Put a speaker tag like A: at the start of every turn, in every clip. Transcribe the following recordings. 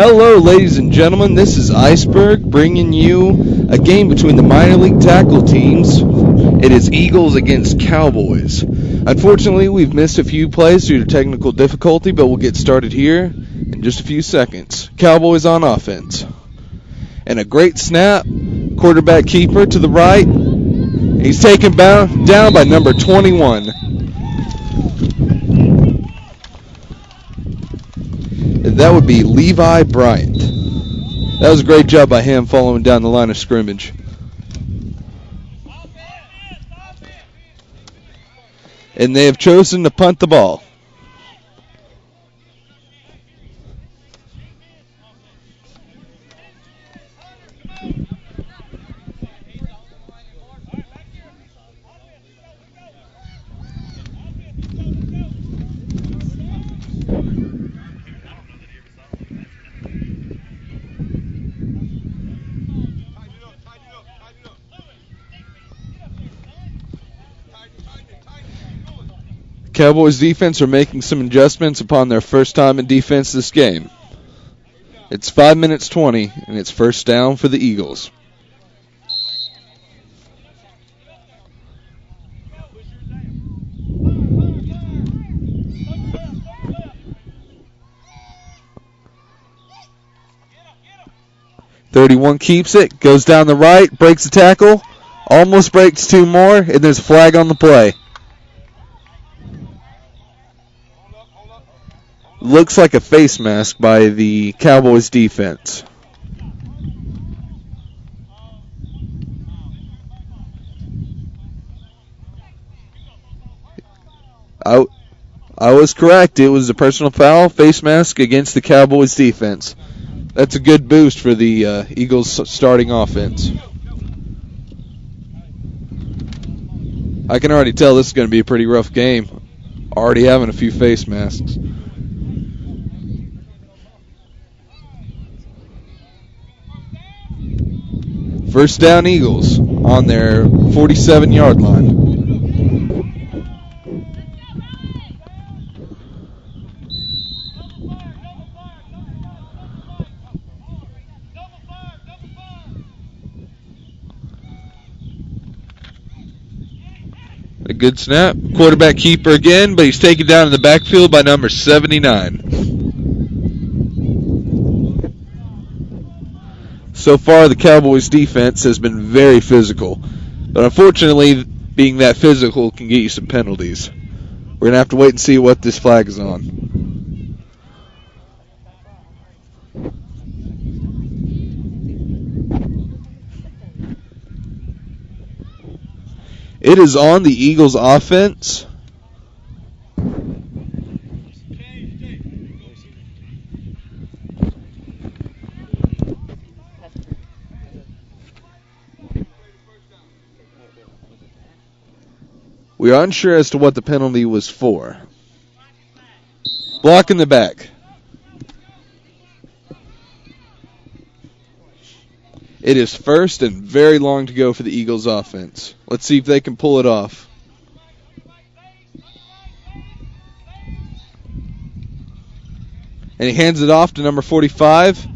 A: Hello, ladies and gentlemen. This is Iceberg bringing you a game between the minor league tackle teams. It is Eagles against Cowboys. Unfortunately, we've missed a few plays due to technical difficulty, but we'll get started here in just a few seconds. Cowboys on offense. And a great snap. Quarterback keeper to the right. He's taken down by number 21. That would be Levi Bryant. That was a great job by him following down the line of scrimmage. And they have chosen to punt the ball. Cowboys defense are making some adjustments upon their first time in defense this game. It's 5 minutes 20, and it's first down for the Eagles. .31 keeps it, goes down the right, breaks the tackle, almost breaks two more, and there's a flag on the play. Looks like a face mask by the Cowboys defense. I was correct. It was a personal foul, face mask against the Cowboys defense. That's a good boost for the Eagles starting offense. I can already tell this is going to be a pretty rough game. Already having a few face masks. First down Eagles on their 47-yard line. A good snap. Quarterback keeper again, but he's taken down in the backfield by number 79. So far, the Cowboys' defense has been very physical. But unfortunately, being that physical can get you some penalties. We're going to have to wait and see what this flag is on. It is on the Eagles' offense. We are unsure as to what the penalty was for. Block in the back. It is first and very long to go for the Eagles offense. Let's see if they can pull it off. And he hands it off to number 45,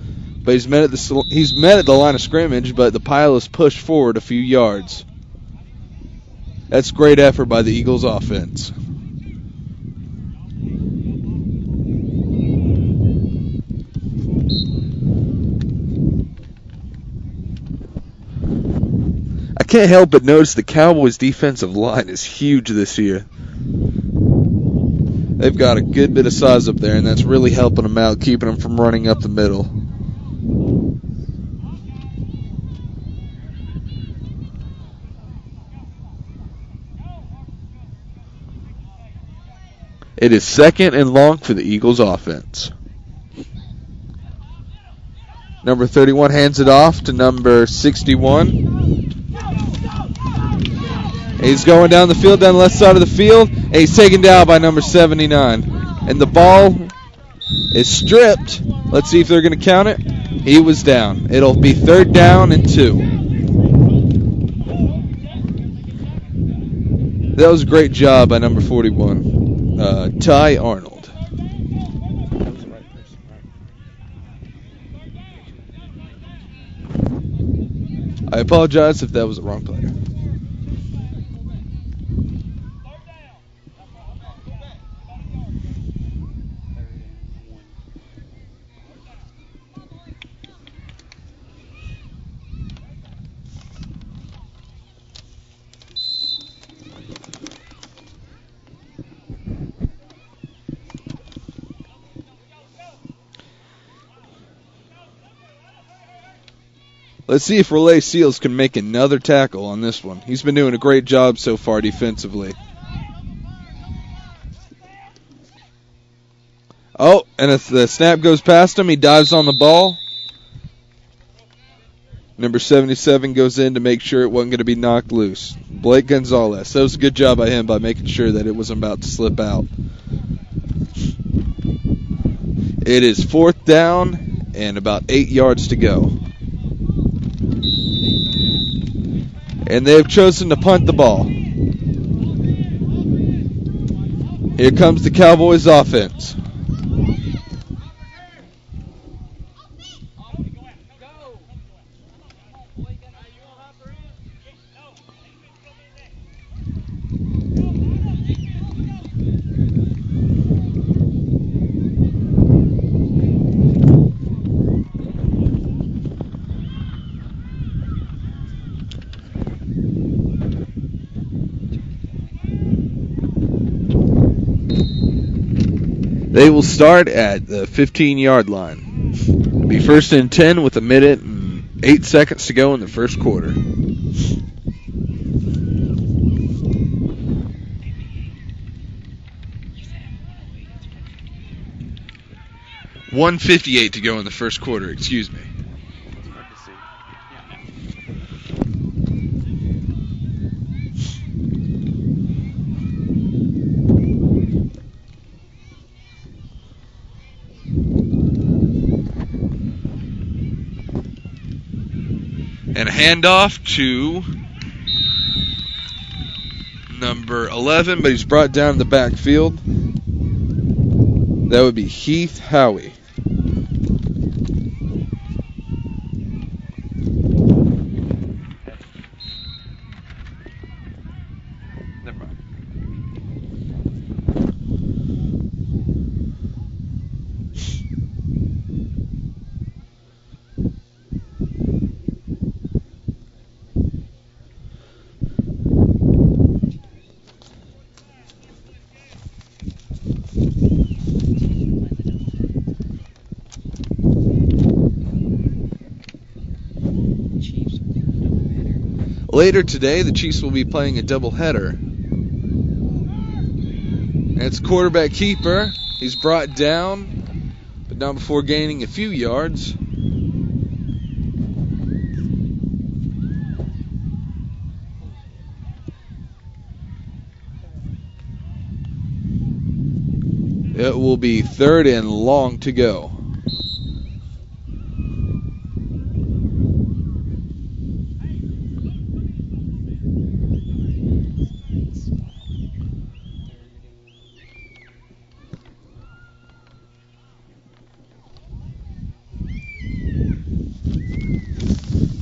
A: but he's met at the line of scrimmage, but the pile is pushed forward a few yards. That's great effort by the Eagles offense. I can't help but notice the Cowboys' defensive line is huge this year. They've got a good bit of size up there, and that's really helping them out, keeping them from running up the middle. It is second and long for the Eagles offense. Number 31 hands it off to number 61. He's going down the field, down the left side of the field, and he's taken down by number 79. And the ball is stripped. Let's see if they're going to count it. He was down. It'll be third down and 2. That was a great job by number 41, Ty Arnold. I apologize if that was the wrong player. Let's see if Relay Seals can make another tackle on this one. He's been doing a great job so far defensively. Oh, and if the snap goes past him, he dives on the ball. Number 77 goes in to make sure it wasn't going to be knocked loose. Blake Gonzalez. That was a good job by him by making sure that it wasn't about to slip out. It is 4th down and about 8 yards to go. And they have chosen to punt the ball. Here comes the Cowboys offense. They will start at the 15-yard line. It'll be 1st and 10 with 1 minute and 8 seconds to go in the first quarter. 1:58 to go in the first quarter, excuse me. And a handoff to number 11, but he's brought down the backfield. That would be Heath Howie. Never mind. Later today, the Chiefs will be playing a doubleheader. And it's quarterback keeper. He's brought down, but not before gaining a few yards. It will be 3rd and long to go.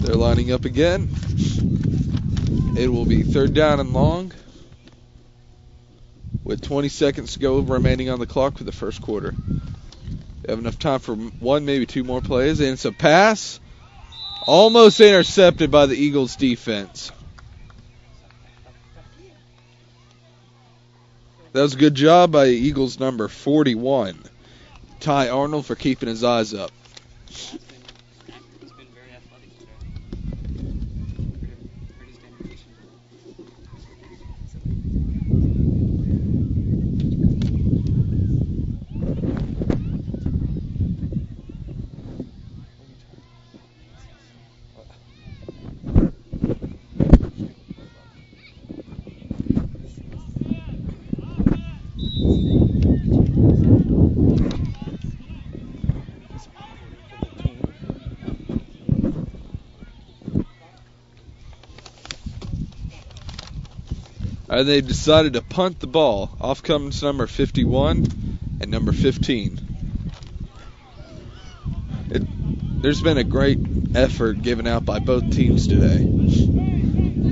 A: They're lining up again. It will be 3rd down and long with 20 seconds to go remaining on the clock for the first quarter. We have enough time for 1, maybe 2 more plays, and it's a pass almost intercepted by the Eagles defense. That was a good job by Eagles number 41, Ty Arnold, for keeping his eyes up. And they've decided to punt the ball. Off comes number 51 and number 15. There's been a great effort given out by both teams today.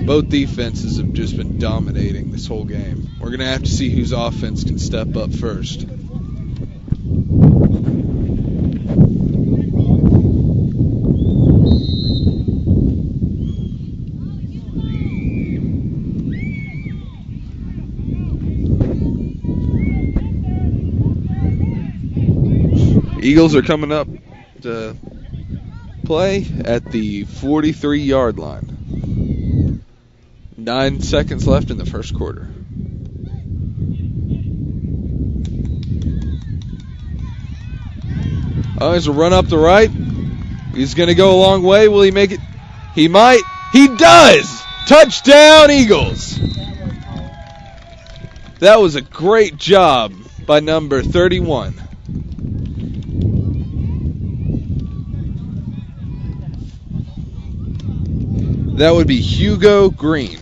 A: Both defenses have just been dominating this whole game. We're going to have to see whose offense can step up first. Eagles are coming up to play at the 43-yard line. 9 seconds left in the first quarter. Oh, there's a run up the right. He's going to go a long way. Will he make it? He might. He does! Touchdown, Eagles! That was a great job by number 31. That would be Hugo Green.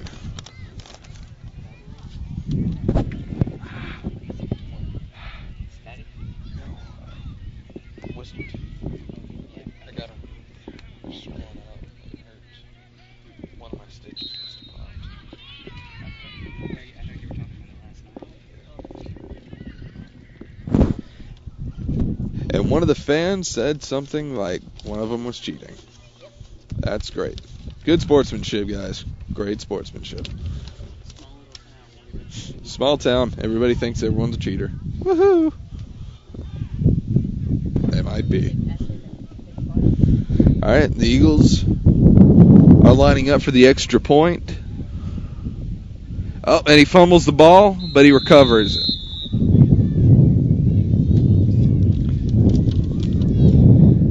A: And one of the fans said something like one of them was cheating. That's great. Good sportsmanship, guys. Great sportsmanship. Small town. Everybody thinks everyone's a cheater. Woohoo! They might be. All right, the Eagles are lining up for the extra point. Oh, and he fumbles the ball, but he recovers it.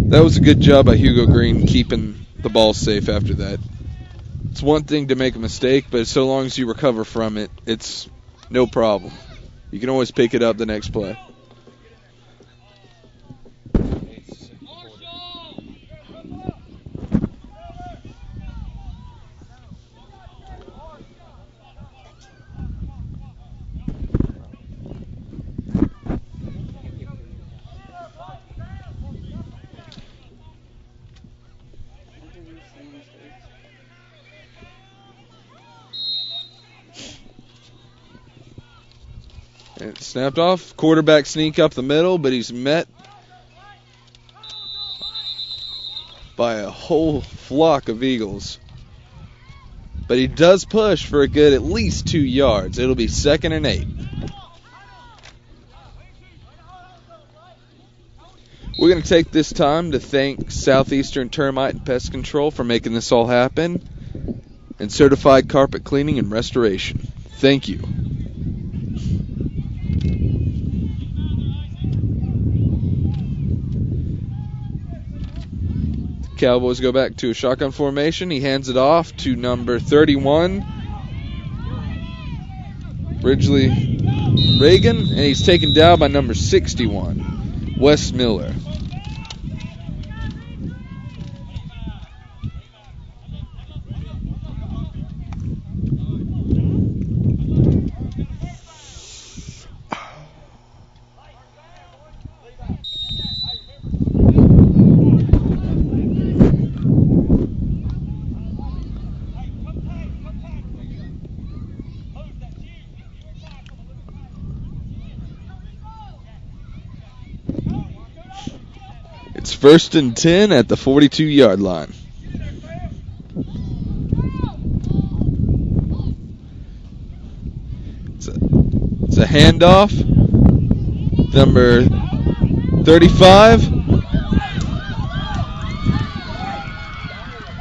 A: That was a good job by Hugo Green keeping the ball safe after that. It's one thing to make a mistake, but so long as you recover from it, it's no problem. You can always pick it up the next play. And it snapped off. Quarterback sneak up the middle, but he's met by a whole flock of Eagles. But he does push for a good at least 2 yards. It'll be 2nd and 8. We're going to take this time to thank Southeastern Termite and Pest Control for making this all happen, and Certified Carpet Cleaning and Restoration. Thank you. Cowboys go back to a shotgun formation. He hands it off to number 31, Ridgely Reagan, and he's taken down by number 61, Wes Miller. It's 1st and 10 at the 42-yard line. It's a handoff. Number 35.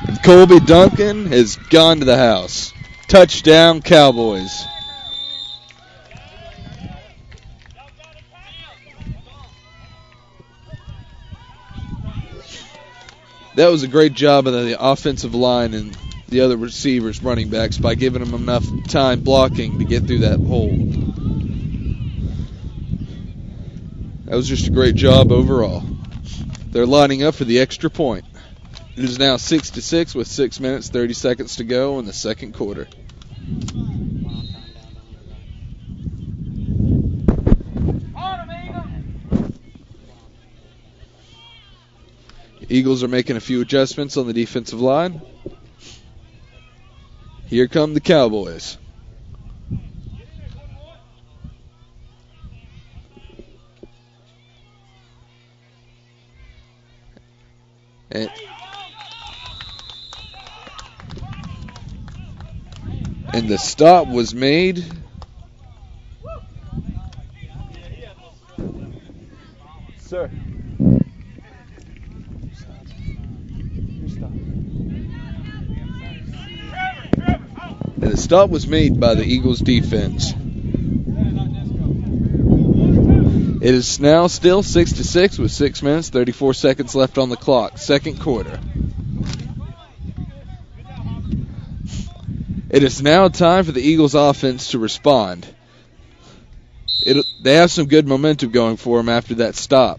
A: And Colby Duncan has gone to the house. Touchdown, Cowboys. That was a great job of the offensive line and the other receivers, running backs, by giving them enough time blocking to get through that hole. That was just a great job overall. They're lining up for the extra point. It is now 6-6 with 6 minutes, 30 seconds to go in the second quarter. Eagles are making a few adjustments on the defensive line. Here come the Cowboys. And the stop was made. Sir. And the stop was made by the Eagles defense. It is now still 6-6 with 6 minutes, 34 seconds left on the clock. Second quarter. It is now time for the Eagles offense to respond. They have some good momentum going for them after that stop.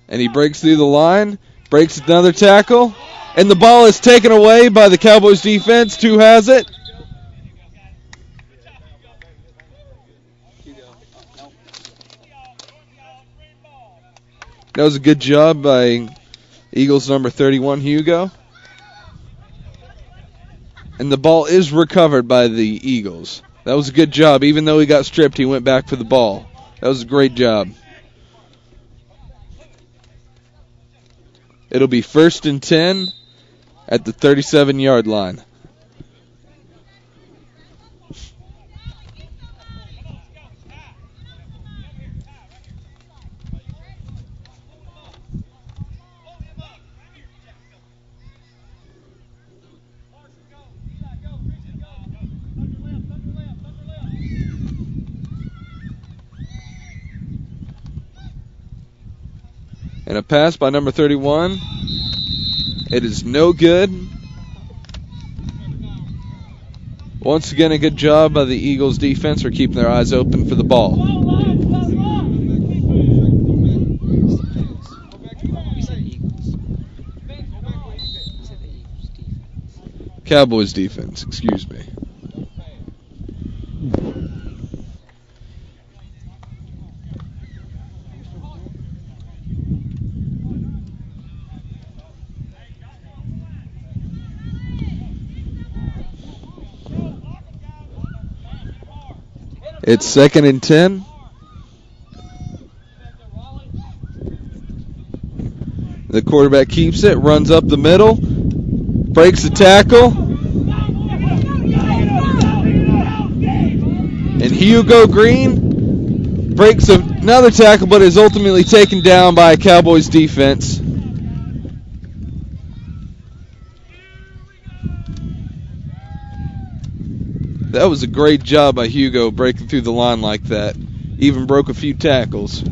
A: And he breaks through the line, breaks another tackle, and the ball is taken away by the Cowboys defense. Who has it? That was a good job by Eagles number 31, Hugo. And the ball is recovered by the Eagles. That was a good job. Even though he got stripped, he went back for the ball. That was a great job. It'll be 1st and 10 at the 37-yard line. And a pass by number 31. It is no good. Once again, a good job by the Eagles defense for keeping their eyes open for the ball. Cowboys defense, excuse me. It's 2nd and 10. The quarterback keeps it, runs up the middle, breaks the tackle. And Hugo Green breaks another tackle, but is ultimately taken down by a Cowboys defense. That was a great job by Hugo breaking through the line like that. Even broke a few tackles.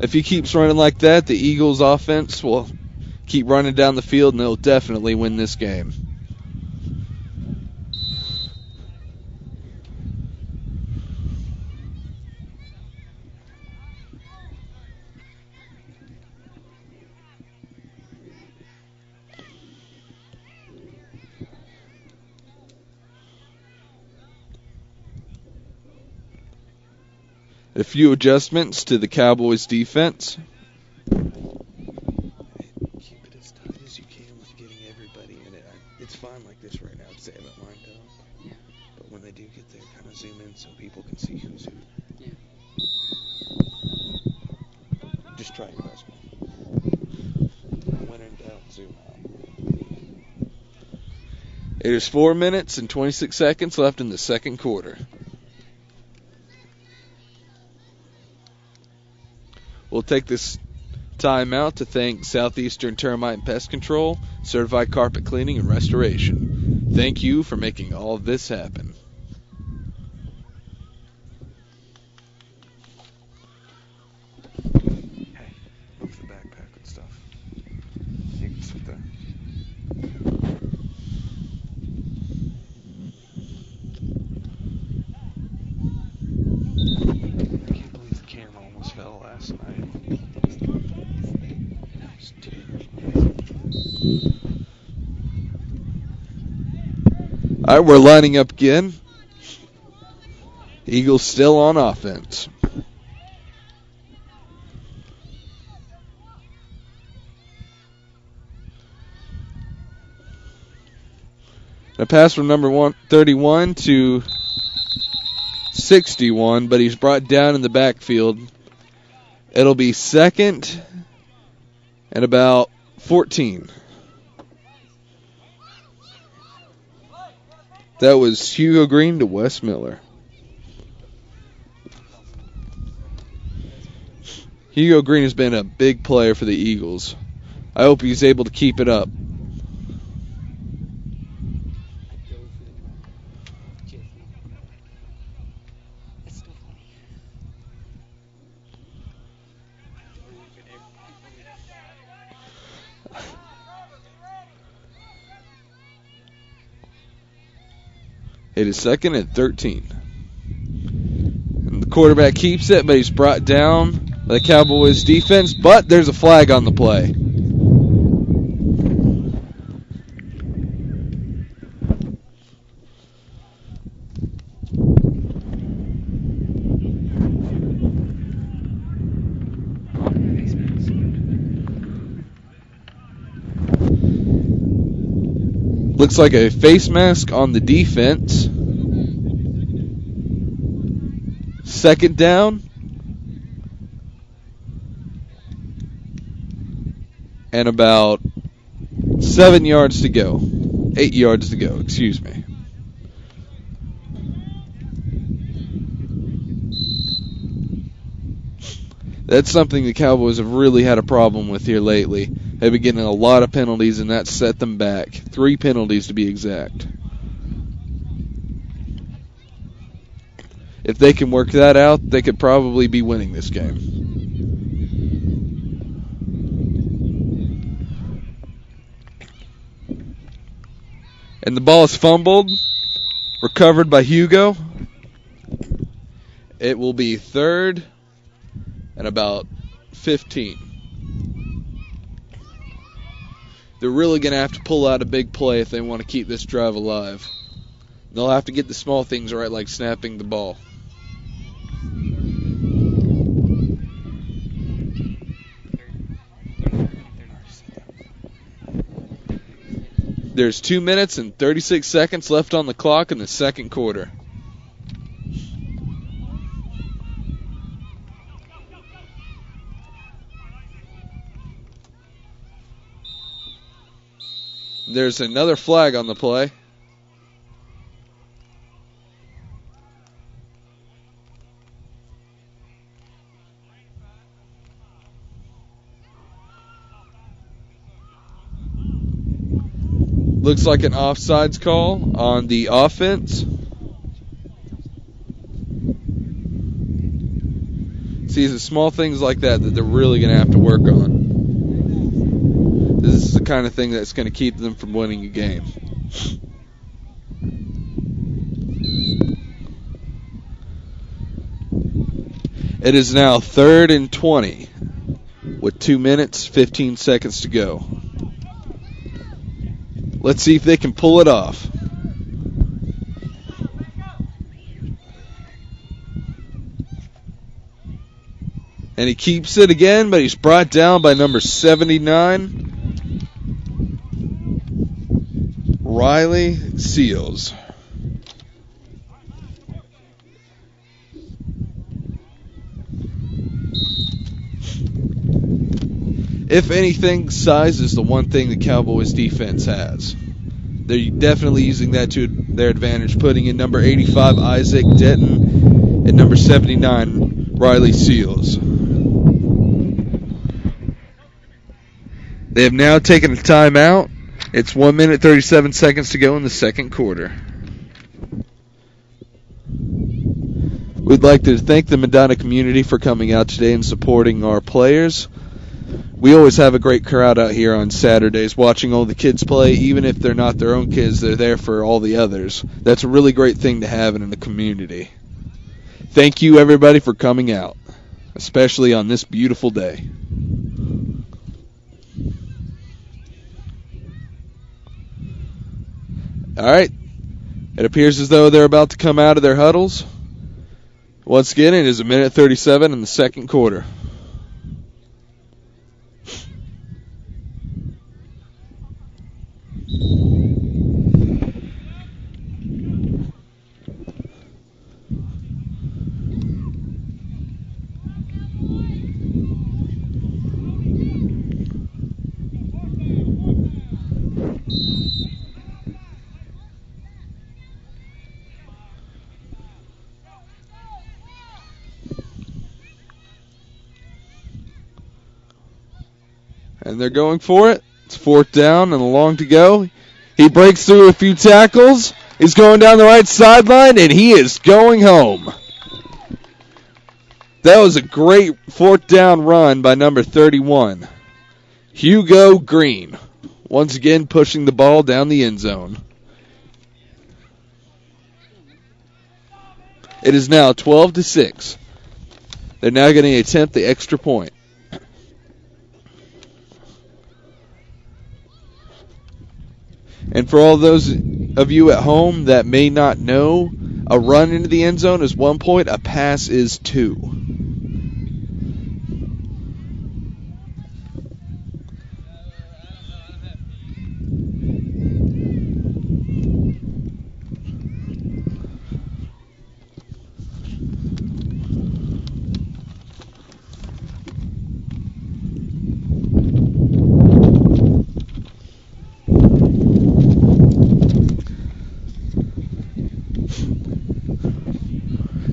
A: If he keeps running like that, the Eagles offense will keep running down the field and they'll definitely win this game. A few adjustments to the Cowboys defense.
B: Keep it as tight as you can with getting everybody in it. It's fine like this right now because they haven't lined up. Yeah. But when they do get there, kind of zoom in so people can see who's who. Yeah. Just try your best. When in doubt, zoom out.
A: It is 4 minutes and 26 seconds left in the second quarter. We'll take this time out to thank Southeastern Termite and Pest Control, Certified Carpet Cleaning and Restoration. Thank you for making all of this happen.
B: sit there. I can't believe the camera almost fell last night. That was terrible.
A: All right, we're lining up again. Eagles still on offense. A pass from number 31 to 61, but he's brought down in the backfield. It'll be second and about 14. That was Hugo Green to Wes Miller. Hugo Green has been a big player for the Eagles. I hope he's able to keep it up. It is second and 13. And the quarterback keeps it, but he's brought down by the Cowboys defense, but there's a flag on the play. Looks like a face mask on the defense. Second down. And about 7 yards to go. 8 yards to go, excuse me. That's something the Cowboys have really had a problem with here lately. They've been getting a lot of penalties, and that set them back. 3 penalties to be exact. If they can work that out, they could probably be winning this game. And the ball is fumbled, recovered by Hugo. It will be third and about 15. They're really going to have to pull out a big play if they want to keep this drive alive. They'll have to get the small things right, like snapping the ball. There's 2 minutes and 36 seconds left on the clock in the second quarter. There's another flag on the play. Looks like an offsides call on the offense. See, the small things like that they're really going to have to work on. This is the kind of thing that's going to keep them from winning a game. It is now 3rd and 20 with 2 minutes, 15 seconds to go. Let's see if they can pull it off. And he keeps it again, but he's brought down by number 79, Riley Seals. If anything, size is the one thing the Cowboys defense has. They're definitely using that to their advantage, putting in number 85, Isaac Denton, and number 79, Riley Seals. They have now taken a timeout. It's 1 minute, 37 seconds to go in the second quarter. We'd like to thank the Medina community for coming out today and supporting our players. we always have a great crowd out here on Saturdays watching all the kids play. Even if they're not their own kids, they're there for all the others. That's a really great thing to have in the community. Thank you, everybody, for coming out, especially on this beautiful day. All right. It appears as though they're about to come out of their huddles. Once again, it is 1:37 in the second quarter. And they're going for it. It's fourth down and a long to go. He breaks through a few tackles. He's going down the right sideline, and he is going home. That was a great fourth down run by number 31, Hugo Green. Once again, pushing the ball down the end zone. It is now 12-6. They're now going to attempt the extra point. And for all those of you at home that may not know, a run into the end zone is 1 point, a pass is 2.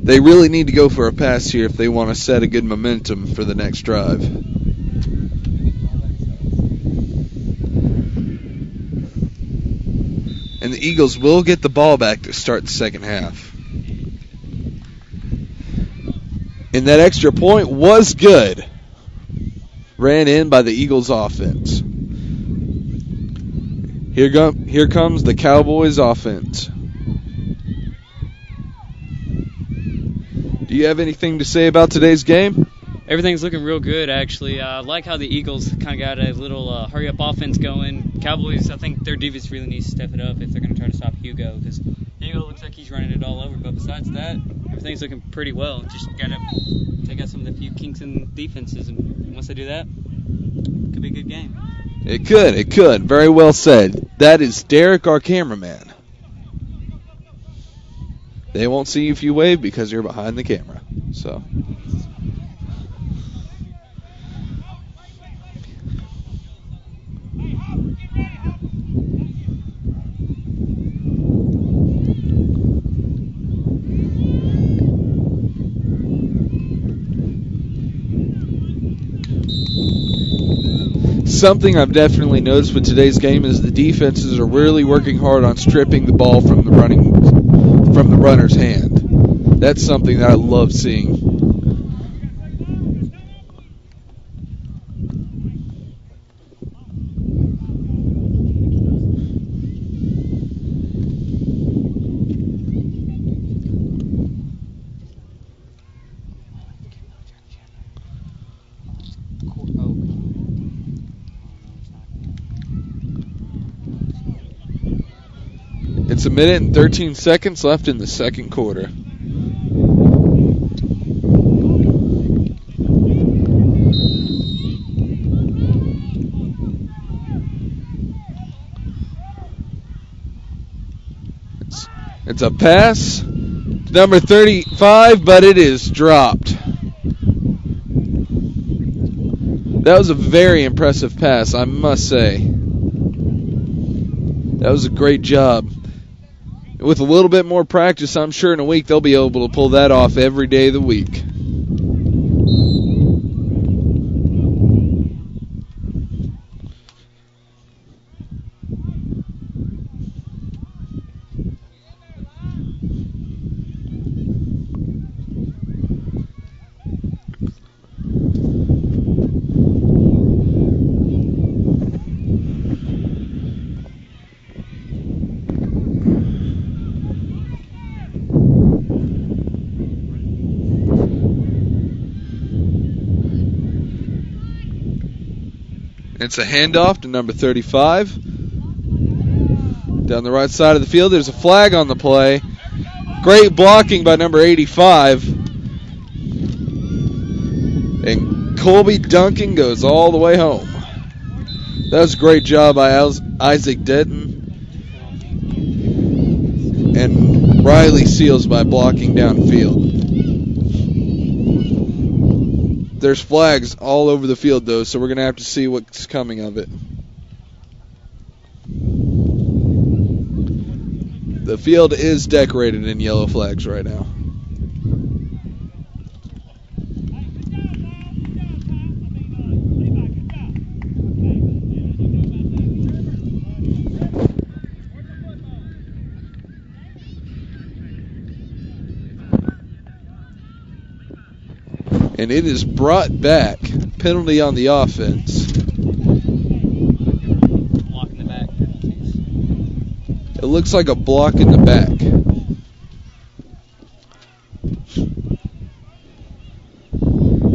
A: They really need to go for a pass here if they want to set a good momentum for the next drive. And the Eagles will get the ball back to start the second half. And that extra point was good. Ran in by the Eagles offense. Here comes the Cowboys offense. Do you have anything to say about today's game?
C: Everything's looking real good, actually. I like how the Eagles kind of got a little hurry-up offense going. Cowboys, I think their defense really needs to step it up if they're going to try to stop Hugo, because Hugo looks like he's running it all over. But besides that, everything's looking pretty well. Just got to take out some of the few kinks in defenses, and once they do that, it could be a good game.
A: It could. Very well said. That is Derek, our cameraman. They won't see you if you wave because you're behind the camera. So. Something I've definitely noticed with today's game is the defenses are really working hard on stripping the ball from the runner's hand. That's something that I love seeing. It's 1 minute and 13 seconds left in the second quarter. It's a pass, number 35, but it is dropped. That was a very impressive pass, I must say. That was a great job. With a little bit more practice, I'm sure in a week they'll be able to pull that off every day of the week. It's a handoff to number 35. Down the right side of the field, there's a flag on the play. Great blocking by number 85. And Colby Duncan goes all the way home. That was a great job by Isaac Denton. And Riley Seals by blocking downfield. There's flags all over the field, though, so we're going to have to see what's coming of it. The field is decorated in yellow flags right now. And it is brought back. Penalty on the offense.
C: Block in the back penalties.
A: It looks like a block in the back.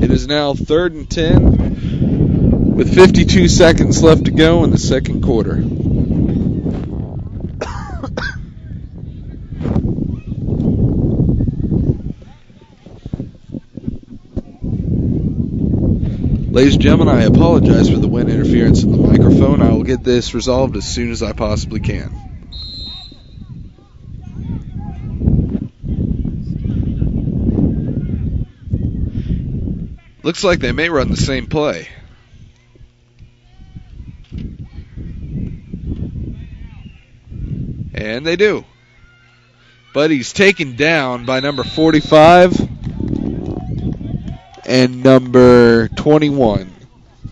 A: It is now 3rd and 10 with 52 seconds left to go in the second quarter. Ladies and gentlemen, I apologize for the wind interference in the microphone. I will get this resolved as soon as I possibly can. Looks like they may run the same play. And they do. But he's taken down by number 45 and number 21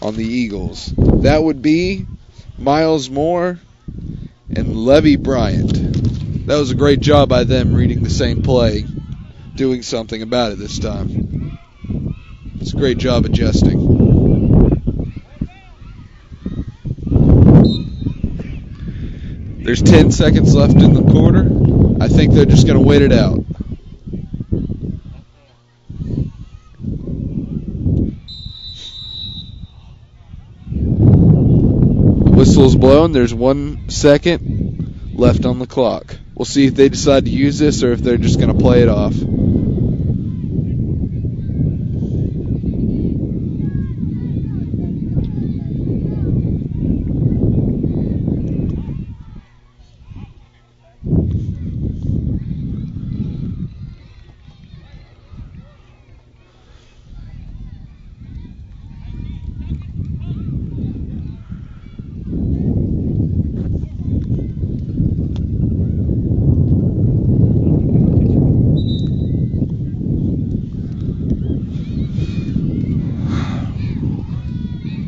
A: on the Eagles. That would be Miles Moore and Levy Bryant. That was a great job by them reading the same play, doing something about it this time. It's a great job adjusting. There's 10 seconds left in the quarter. I think they're just going to wait it out. Whistle's blown. There's 1 second left on the clock. We'll see if they decide to use this or if they're just going to play it off.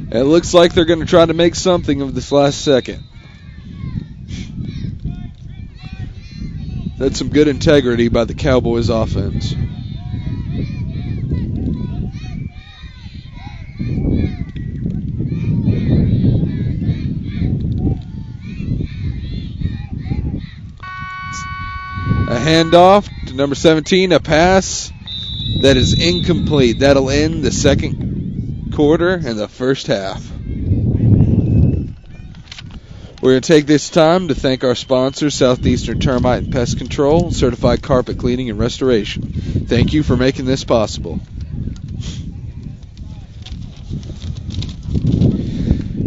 A: It looks like they're going to try to make something of this last second. That's some good integrity by the Cowboys offense. A handoff to number 17, a pass that is incomplete. That'll end the second quarter and the first half. We're going to take this time to thank our sponsors, Southeastern Termite and Pest Control, Certified Carpet Cleaning and Restoration. Thank you for making this possible.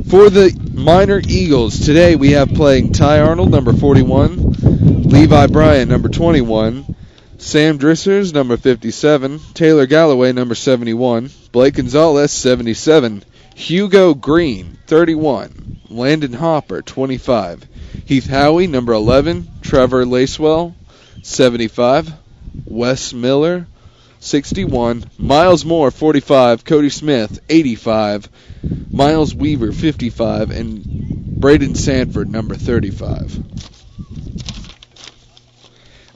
A: For the Minor Eagles, today we have playing Ty Arnold, number 41, Levi Bryant, number 21, Sam Drissers, number 57, Taylor Galloway, number 71, Blake Gonzalez, 77, Hugo Green, 31, Landon Hopper, 25, Heath Howie, number 11, Trevor Lacewell, 75, Wes Miller, 61, Miles Moore, 45, Cody Smith, 85, Miles Weaver, 55, and Braden Sanford, number 35.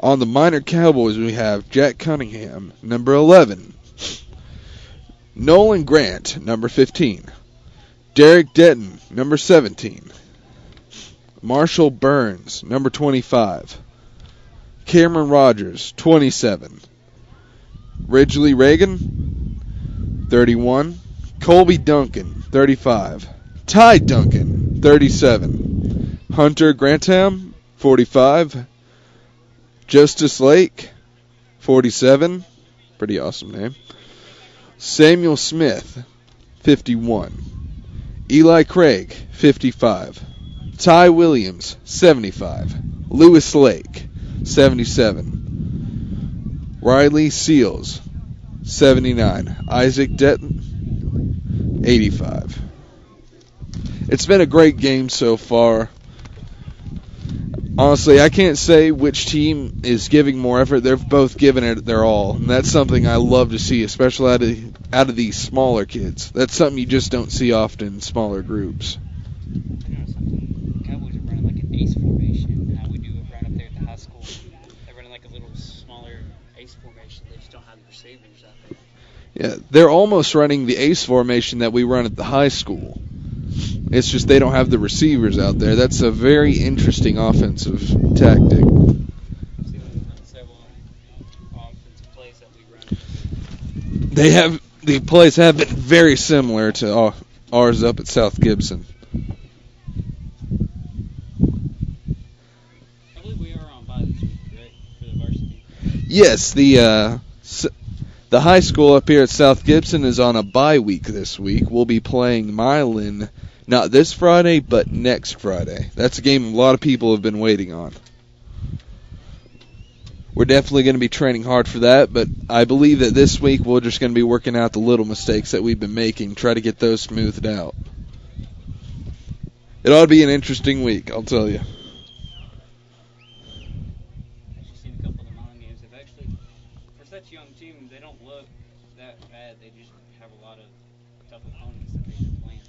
A: On the Minor Cowboys, we have Jack Cunningham, number 11. Nolan Grant, number 15. Derek Denton, number 17. Marshall Burns, number 25. Cameron Rogers, 27. Ridgely Reagan, 31. Colby Duncan, 35. Ty Duncan, 37. Hunter Grantham, 45. Justice Lake, 47. Pretty awesome name. Samuel Smith, 51. Eli Craig, 55. Ty Williams, 75. Lewis Lake, 77. Riley Seals, 79. Isaac Detton, 85. It's been a great game so far. Honestly, I can't say which team is giving more effort. They're both giving it their all, and that's something I love to see, especially out of these smaller kids. That's something you just don't see often in smaller groups.
C: I know something. Cowboys are running like an ace formation. How we do it right up there at the high school. They're running like a little smaller ace formation. They just don't have the receivers out there.
A: Yeah, they're almost running the ace formation that we run at the high school. It's just they don't have the receivers out there. That's a very interesting offensive tactic.
C: Several offensive plays that we run.
A: The plays have been very similar to ours up at South Gibson.
C: I believe we are on bye this week, right, for the varsity?
A: Yes, the high school up here at South Gibson is on a bye week this week. We'll be playing Milan not this Friday, but next Friday. That's a game a lot of people have been waiting on. We're definitely going to be training hard for that, but I believe that this week we're just going to be working out the little mistakes that we've been making, try to get those smoothed out. It ought to be an interesting week, I'll tell you.
C: I've actually seen a couple of the Milan games. They've actually, for such a young team, they don't look that bad. They just have a lot of tough opponents that they've been playing.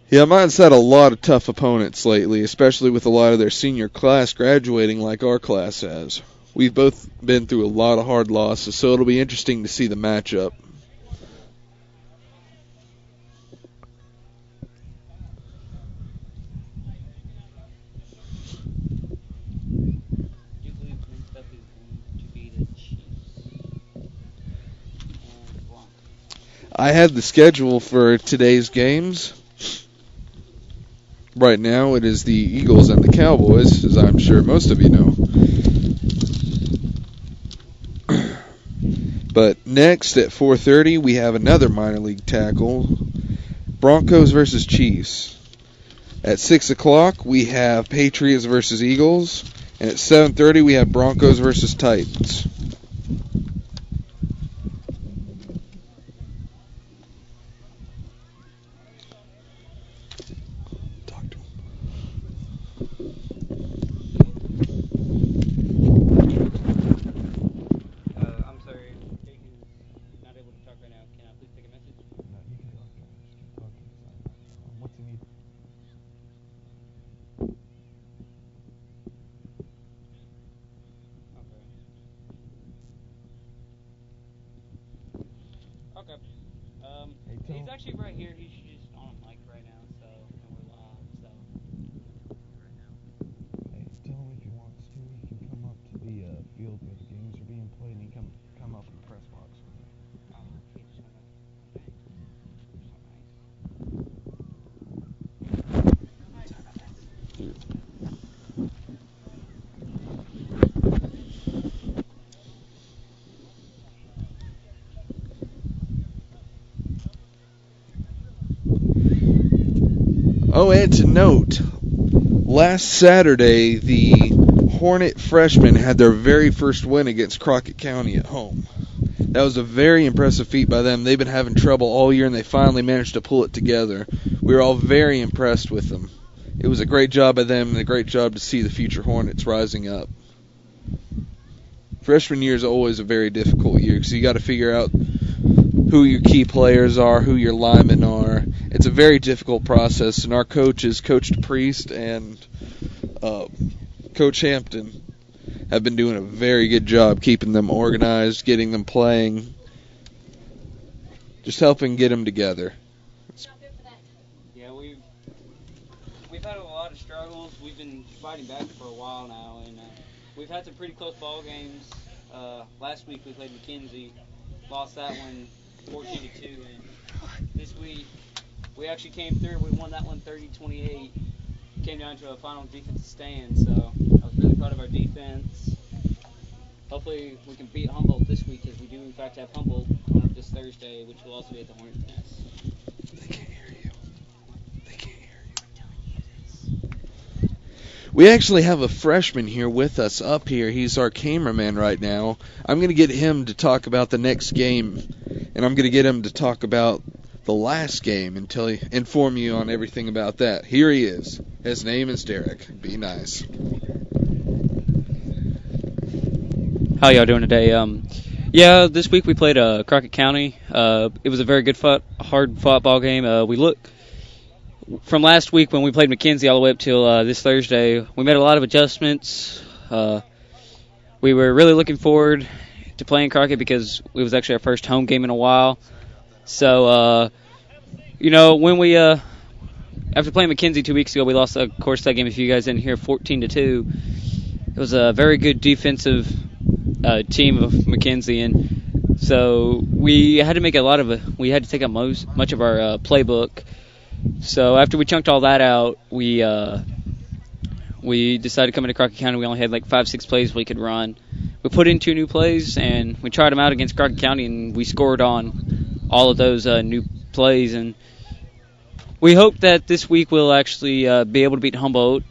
A: Yeah, mine's had a lot of tough opponents lately, especially with a lot of their senior class graduating like our class has. We've both been through a lot of hard losses, so it'll be interesting to see the matchup.
C: Do you believe next up is going to be the Chiefs and the Broncos?
A: I have the schedule for today's games. Right now, it is the Eagles and the Cowboys, as I'm sure most of you know. But next at 4:30, we have another minor league tackle, Broncos versus Chiefs. At 6 o'clock, we have Patriots versus Eagles. And at 7:30, we have Broncos versus Titans.
C: I'm sorry, Jake is not able to talk right now. Can I please take a message?
A: What's he need?
C: Okay. He's actually right here. He's just on a mic right now, so, and we're live, so.
A: Hey, tell him if he wants to, he can come up to the field where the games are being played, and he can come up in the press box.
C: He just wanna, okay.
A: Oh, and to note, last Saturday, the Hornet freshmen had their very first win against Crockett County at home. That was a very impressive feat by them. They've been having trouble all year, and they finally managed to pull it together. We were all very impressed with them. It was a great job by them, and a great job to see the future Hornets rising up. Freshman year is always a very difficult year because you got to figure out who your key players are, who your linemen are. It's a very difficult process, and our coaches, Coach DePriest and Coach Hampton, have been doing a very good job keeping them organized, getting them playing, just helping get them together.
C: Yeah, we've had a lot of struggles. We've been fighting back for a while now, and we've had some pretty close ball games. Last week we played McKenzie, lost that one 14-2, and this week. We actually came through. We won that one 30-28. Came down to a final defensive stand, so I was really proud of our defense. Hopefully we can beat Humboldt this week, because we do in fact have Humboldt coming up this Thursday, which will also be at the Hornets Nest.
A: They can't hear you. They can't hear you. I'm telling you this. We actually have a freshman here with us up here. He's our cameraman right now. I'm going to get him to talk about the next game, and I'm going to get him to talk about the last game and inform you on everything about that. Here he is. His name is Derek. Be nice.
C: How y'all doing today? Yeah, this week we played Crockett County. It was a very good hard-fought ball game. We look from last week when we played McKenzie all the way up till this Thursday. We made a lot of adjustments. We were really looking forward to playing Crockett because it was actually our first home game in a while. So, when we after playing McKenzie 2 weeks ago, we lost, of course, that game. If you guys didn't hear, 14-2. It was a very good defensive team of McKenzie, and so we had to make we had to take out much of our playbook. So after we chunked all that out, we decided to come into Crockett County. We only had like 5-6 plays we could run. We put in 2 new plays, and we tried them out against Crockett County, and we scored on all of those new plays. And we hope that this week we'll actually be able to beat Humboldt.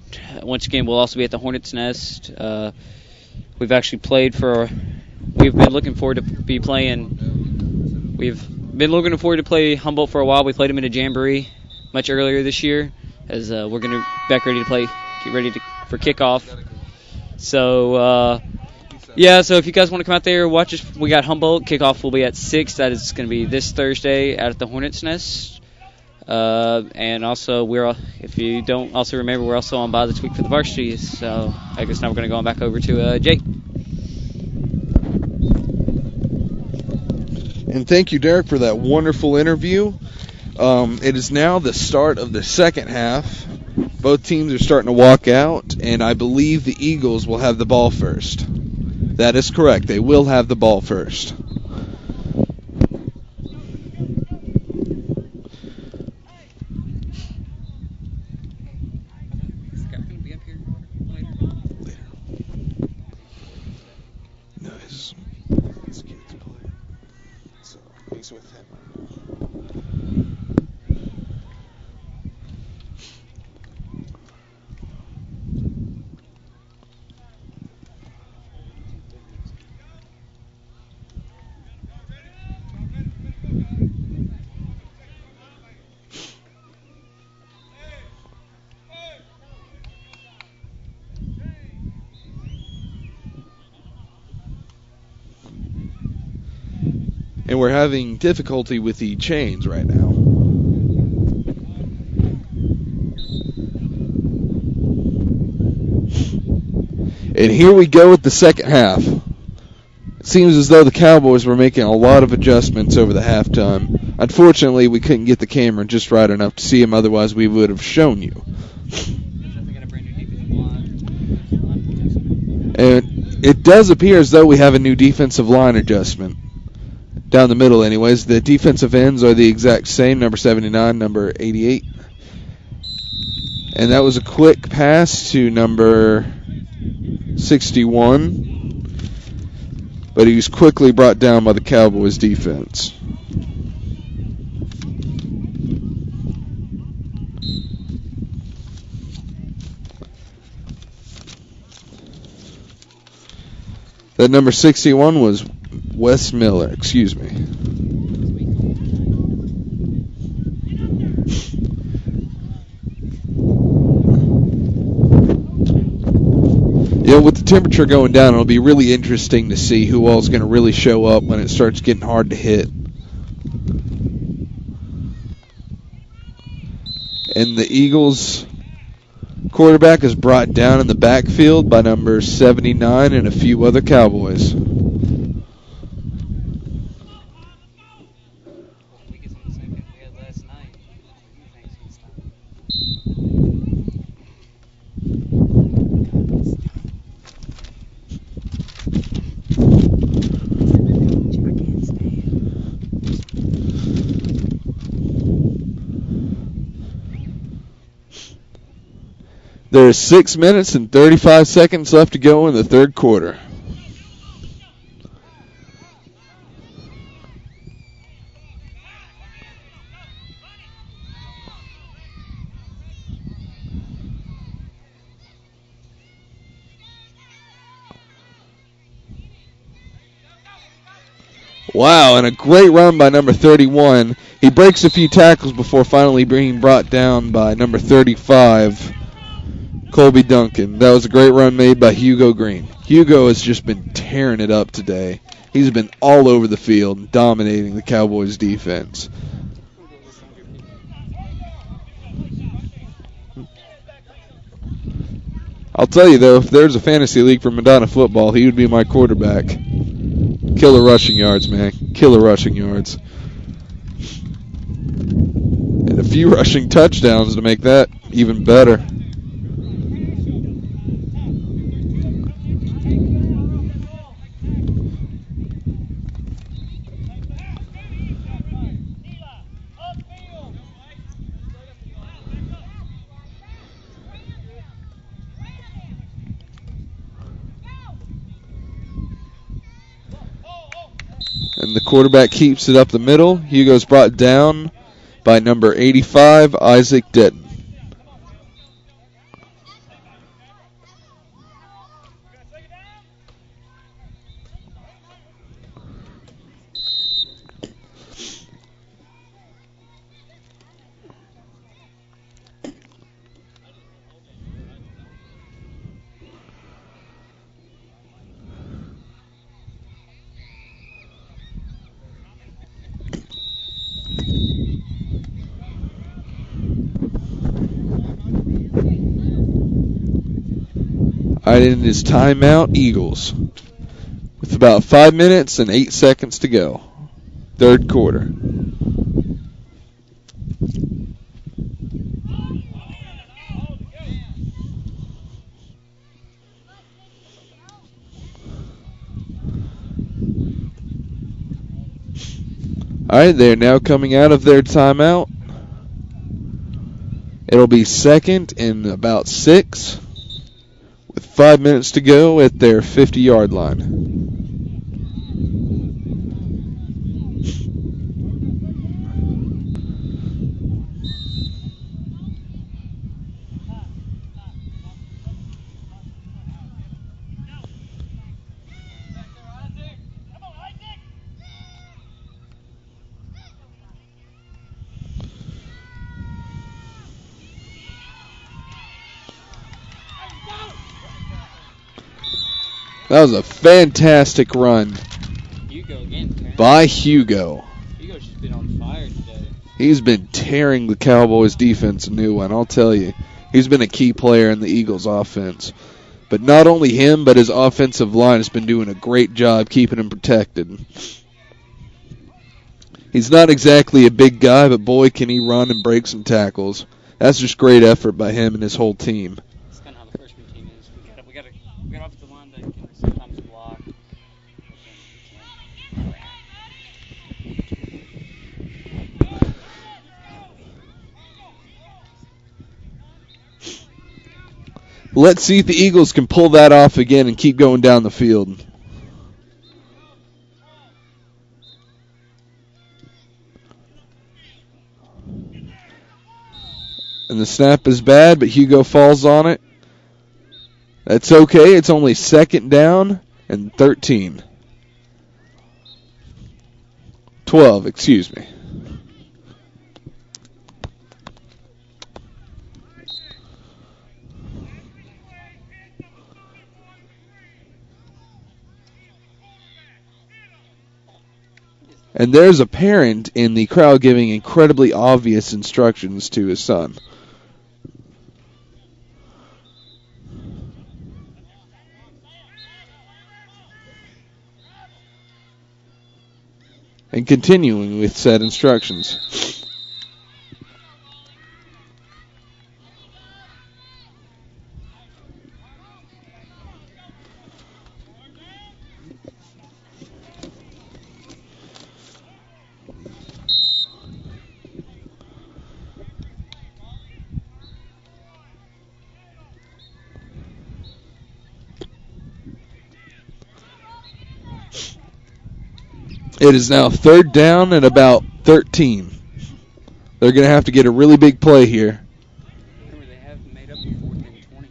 C: Once again, we'll also be at the Hornets Nest. We've been looking forward to be playing. We've been looking forward to play Humboldt for a while. We played them in a jamboree much earlier this year, as we're going to get ready for kickoff. So, so if you guys want to come out there, watch us. We got Humboldt. Kickoff will be at 6. That is going to be this Thursday out at the Hornets Nest. And also, if you don't also remember, we're also on bye this week for the varsity. So I guess now we're going to go on back over to Jake.
A: And thank you, Derek, for that wonderful interview. It is now the start of the second half. Both teams are starting to walk out, and I believe the Eagles will have the ball first. That is correct. They will have the ball first.
B: With him.
A: And we're having difficulty with the chains right now. And here we go with the second half. It seems as though the Cowboys were making a lot of adjustments over the halftime. Unfortunately, we couldn't get the camera just right enough to see them, otherwise we would have shown you. And it does appear as though we have a new defensive line adjustment. Down the middle, anyways. The defensive ends are the exact same, number 79, number 88. And that was a quick pass to number 61. But he was quickly brought down by the Cowboys defense. That number 61 was Wes Miller, excuse me. With the temperature going down, it'll be really interesting to see who all is going to really show up when it starts getting hard to hit. And the Eagles quarterback is brought down in the backfield by number 79 and a few other Cowboys. There's 6 minutes and 35 seconds left to go in the third quarter. Wow, and a great run by number 31. He breaks a few tackles before finally being brought down by number 35, Colby Duncan. That was a great run made by Hugo Green. Hugo has just been tearing it up today. He's been all over the field, dominating the Cowboys' defense. I'll tell you, though, if there's a fantasy league for Madonna football, he would be my quarterback. Killer rushing yards, man. Killer rushing yards. And a few rushing touchdowns to make that even better. And the quarterback keeps it up the middle. Hugo's brought down by number 85, Isaac Denton. All right, in his timeout, Eagles. With about 5 minutes and 8 seconds to go. Third quarter. All right, they're now coming out of their timeout. It'll be second and about 6. With 5 minutes to go at their 50-yard line. That was a fantastic run
C: Hugo again,
A: by Hugo.
C: Hugo's just been on fire today.
A: He's been tearing the Cowboys' defense a new one, I'll tell you. He's been a key player in the Eagles' offense. But not only him, but his offensive line has been doing a great job keeping him protected. He's not exactly a big guy, but boy, can he run and break some tackles. That's just great effort by him and his whole team.
C: That's kind of how the freshman team is. We got an offensive line that can sometimes block.
A: Let's see if the Eagles can pull that off again and keep going down the field. And the snap is bad, but Hugo falls on it. That's okay. It's only second down and 13. 12, excuse me. And there's a parent in the crowd giving incredibly obvious instructions to his son. And continuing with said instructions. It is now 3rd down and about 13. They're going to have to get a really big play here.
C: Remember, they have made up a 4th and 20.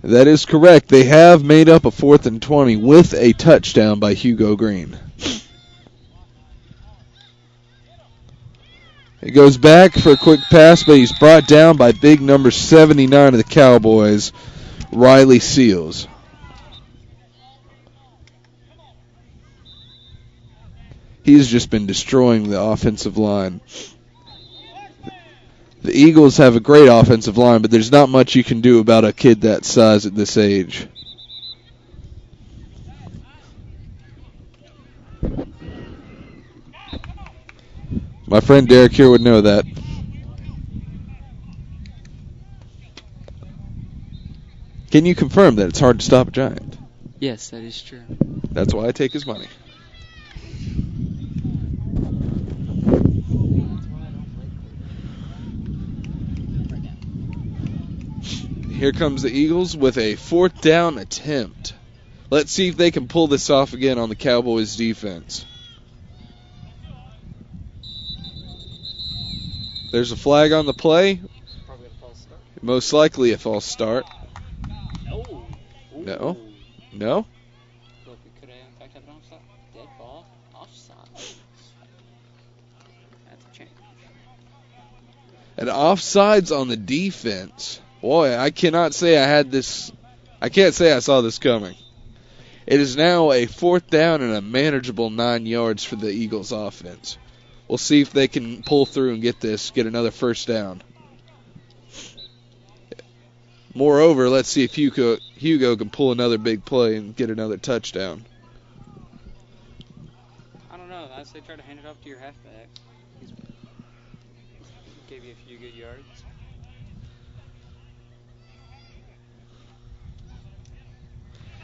A: That is correct. They have made up a 4th and 20 with a touchdown by Hugo Green. It goes back for a quick pass, but he's brought down by big number 79 of the Cowboys, Riley Seals. He's just been destroying the offensive line. The Eagles have a great offensive line, but there's not much you can do about a kid that size at this age. My friend Derek here would know that. Can you confirm that it's hard to stop a giant?
C: Yes, that is true.
A: That's why I take his money. Here comes the Eagles with a 4th down attempt. Let's see if they can pull this off again on the Cowboys defense. There's a flag on the play.
C: Probably a false start.
A: Most likely a false start.
C: No.
A: No. No?
C: Look, we could have, in fact, have an offside. Dead ball. Offside. That's a change.
A: And offsides on the defense. Boy, I cannot say I had this. I can't say I saw this coming. It is now a 4th down and a manageable 9 yards for the Eagles offense. We'll see if they can pull through and get another 1st down. Moreover, let's see if Hugo can pull another big play and get another touchdown.
C: I don't know. I'd say try to hand it off to your halfback. He gave you a few good yards.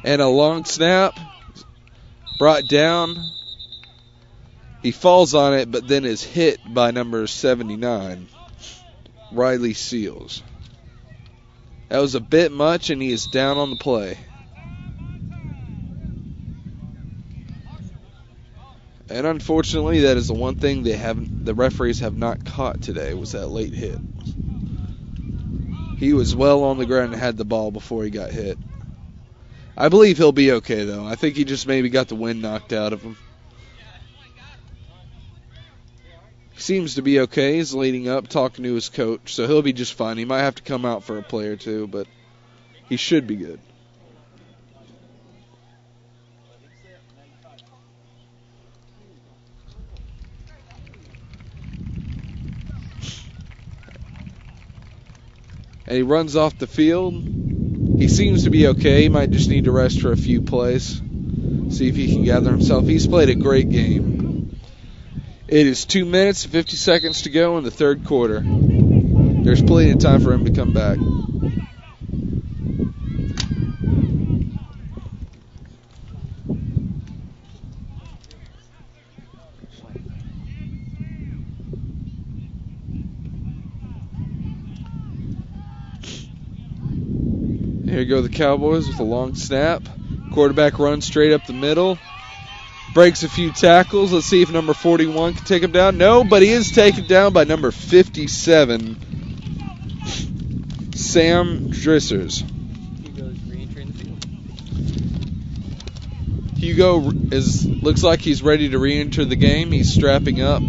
A: And a long snap. Brought down. He falls on it, but then is hit by number 79, Riley Seals. That was a bit much, and he is down on the play. And unfortunately, that is the one thing the referees have not caught today, was that late hit. He was well on the ground and had the ball before he got hit. I believe he'll be okay, though. I think he just maybe got the wind knocked out of him. He seems to be okay. He's leading up, talking to his coach, so he'll be just fine. He might have to come out for a play or two, but he should be good. And he runs off the field. He seems to be okay. He might just need to rest for a few plays. See if he can gather himself. He's played a great game. It is 2 minutes and 50 seconds to go in the 3rd quarter. There's plenty of time for him to come back. Here go the Cowboys with a long snap. Quarterback runs straight up the middle. Breaks a few tackles. Let's see if number 41 can take him down. No, but he is taken down by number 57, Sam Drissers.
C: Hugo's re-entering the field.
A: Hugo looks like he's ready to re-enter the game. He's strapping up.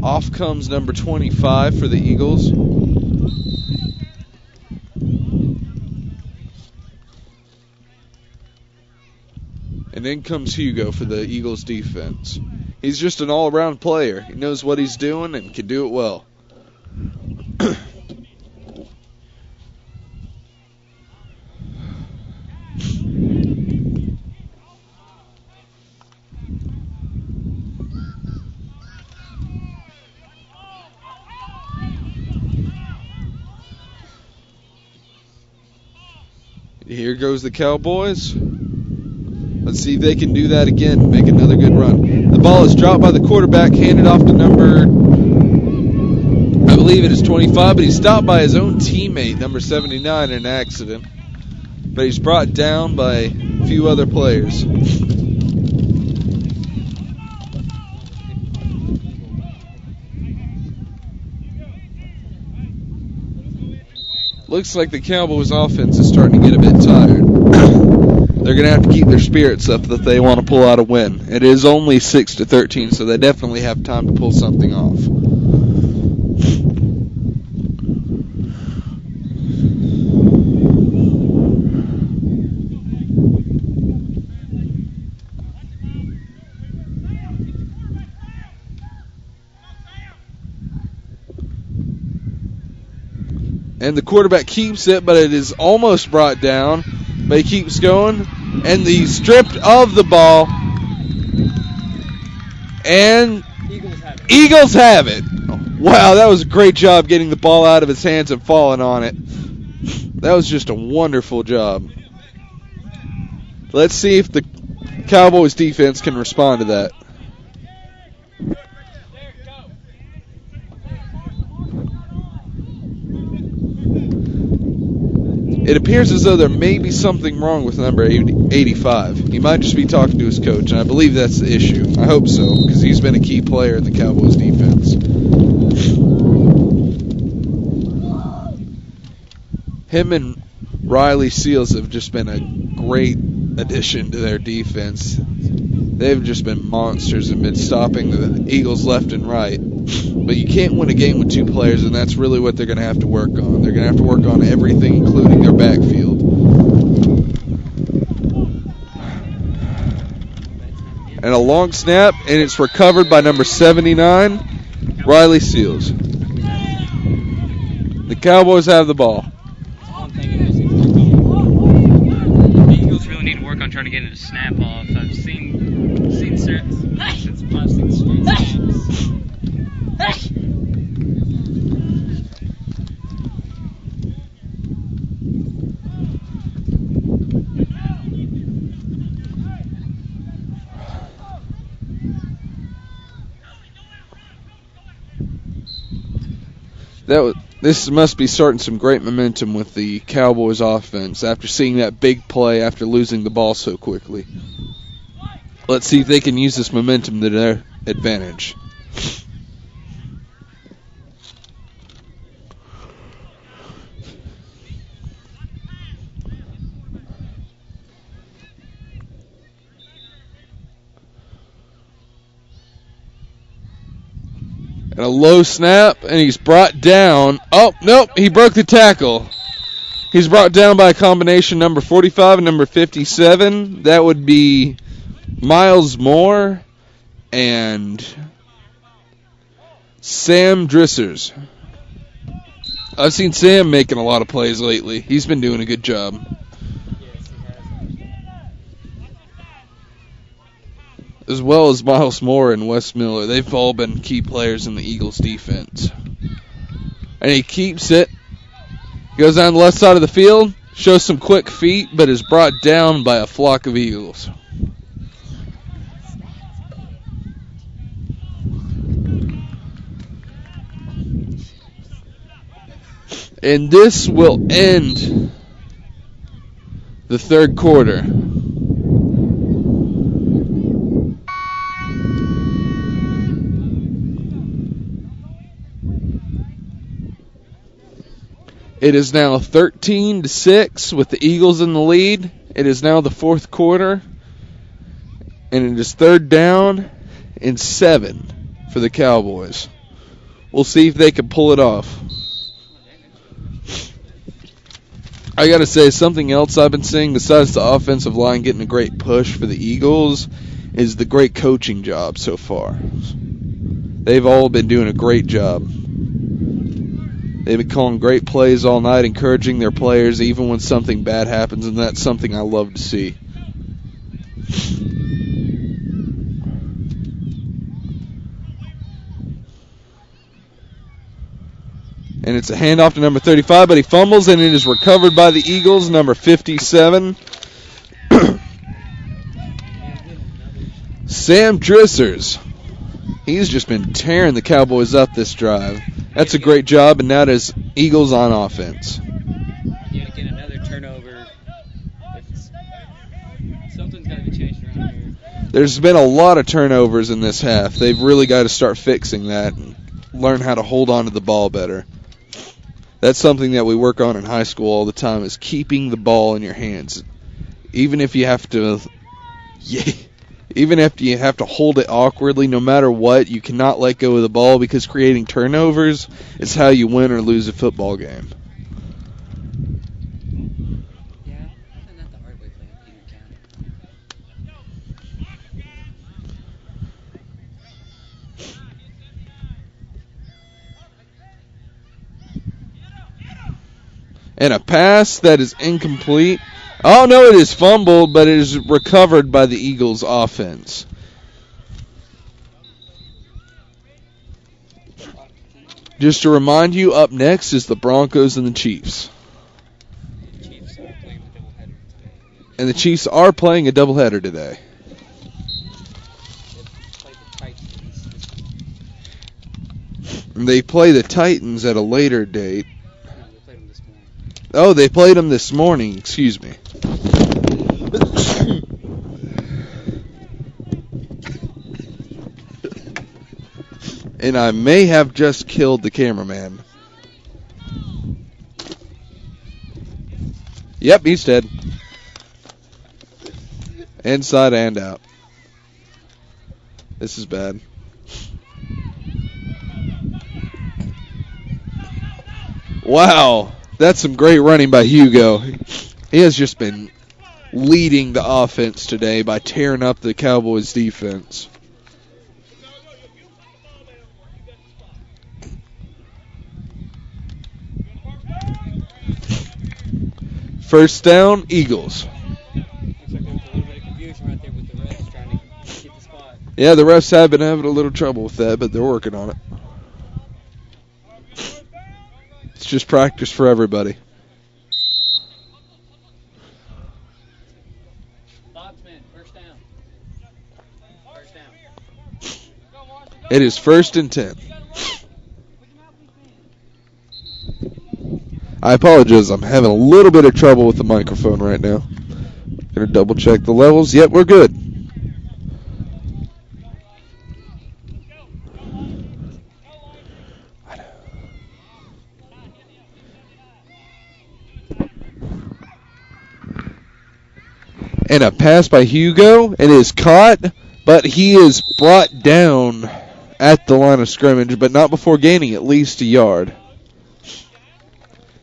A: Off comes number 25 for the Eagles. And then comes Hugo for the Eagles defense. He's just an all-around player. He knows what he's doing and can do it well. Here goes the Cowboys. Let's see if they can do that again, make another good run. The ball is dropped by the quarterback, handed off to number, I believe it is 25, but he's stopped by his own teammate, number 79, in an accident. But he's brought down by a few other players. looks like the Cowboys offense is starting to get a bit tired. They're going to have to keep their spirits up if they want to pull out a win. It is only 6-13, so they definitely have time to pull something off. And the quarterback keeps it, but it is almost brought down. But he keeps going. And he's stripped of the ball. And Eagles have it. Wow, that was a great job getting the ball out of his hands and falling on it. That was just a wonderful job. Let's see if the Cowboys defense can respond to that. It appears as though there may be something wrong with number 85. He might just be talking to his coach, and I believe that's the issue. I hope so, because he's been a key player in the Cowboys defense. Him and Riley Seals have just been a great addition to their defense. They've just been monsters and been stopping the Eagles left and right. But you can't win a game with two players, and that's really what they're going to have to work on. They're going to have to work on everything, including their backfield. And a long snap, and it's recovered by number 79, Riley Seals. The Cowboys have the ball.
C: The Eagles really need to work on trying to get it to snap off. I've seen since 5-6 straight snaps.
A: This must be starting some great momentum with the Cowboys offense after seeing that big play after losing the ball so quickly. Let's see if they can use this momentum to their advantage. And a low snap, and he's brought down. Oh, nope, he broke the tackle. He's brought down by a combination number 45 and number 57. That would be Miles Moore and Sam Drissers. I've seen Sam making a lot of plays lately. He's been doing a good job. As well as Miles Moore and Wes Miller. They've all been key players in the Eagles' defense. And he keeps it. Goes down the left side of the field. Shows some quick feet, but is brought down by a flock of Eagles. And this will end the third quarter. It is now 13-6 with the Eagles in the lead. It is now the fourth quarter. And it is third down and 7 for the Cowboys. We'll see if they can pull it off. I got to say, something else I've been seeing besides the offensive line getting a great push for the Eagles is the great coaching job so far. They've all been doing a great job. They've been calling great plays all night, encouraging their players even when something bad happens, and that's something I love to see. And it's a handoff to number 35, but he fumbles, and it is recovered by the Eagles, number 57. Sam Drissers. He's just been tearing the Cowboys up this drive. That's a great job, and now it is Eagles on offense.
C: You got to get another turnover. Something's got to be changed around here.
A: There's been a lot of turnovers in this half. They've really got to start fixing that and learn how to hold on to the ball better. That's something that we work on in high school all the time, is keeping the ball in your hands. Even if you have to hold it awkwardly, no matter what, you cannot let go of the ball, because creating turnovers is how you win or lose a football game. And a pass that is incomplete. Oh, no, it is fumbled, but it is recovered by the Eagles offense. Just to remind you, up next is the Broncos and the Chiefs. And the Chiefs are playing a doubleheader today. And they play the Titans at a later date. Oh, they played them this morning. Excuse me. And I may have just killed the cameraman. Yep, he's dead. Inside and out. This is bad. Wow. That's some great running by Hugo. He has just been leading the offense today by tearing up the Cowboys defense. First down, Eagles. Yeah, the refs have been having a little trouble with that, but they're working on it. It's just practice for everybody. It is 1st and 10. I apologize. I'm having a little bit of trouble with the microphone right now. Gonna double check the levels. Yep, we're good. And a pass by Hugo. It is caught, but he is brought down at the line of scrimmage, but not before gaining at least a yard.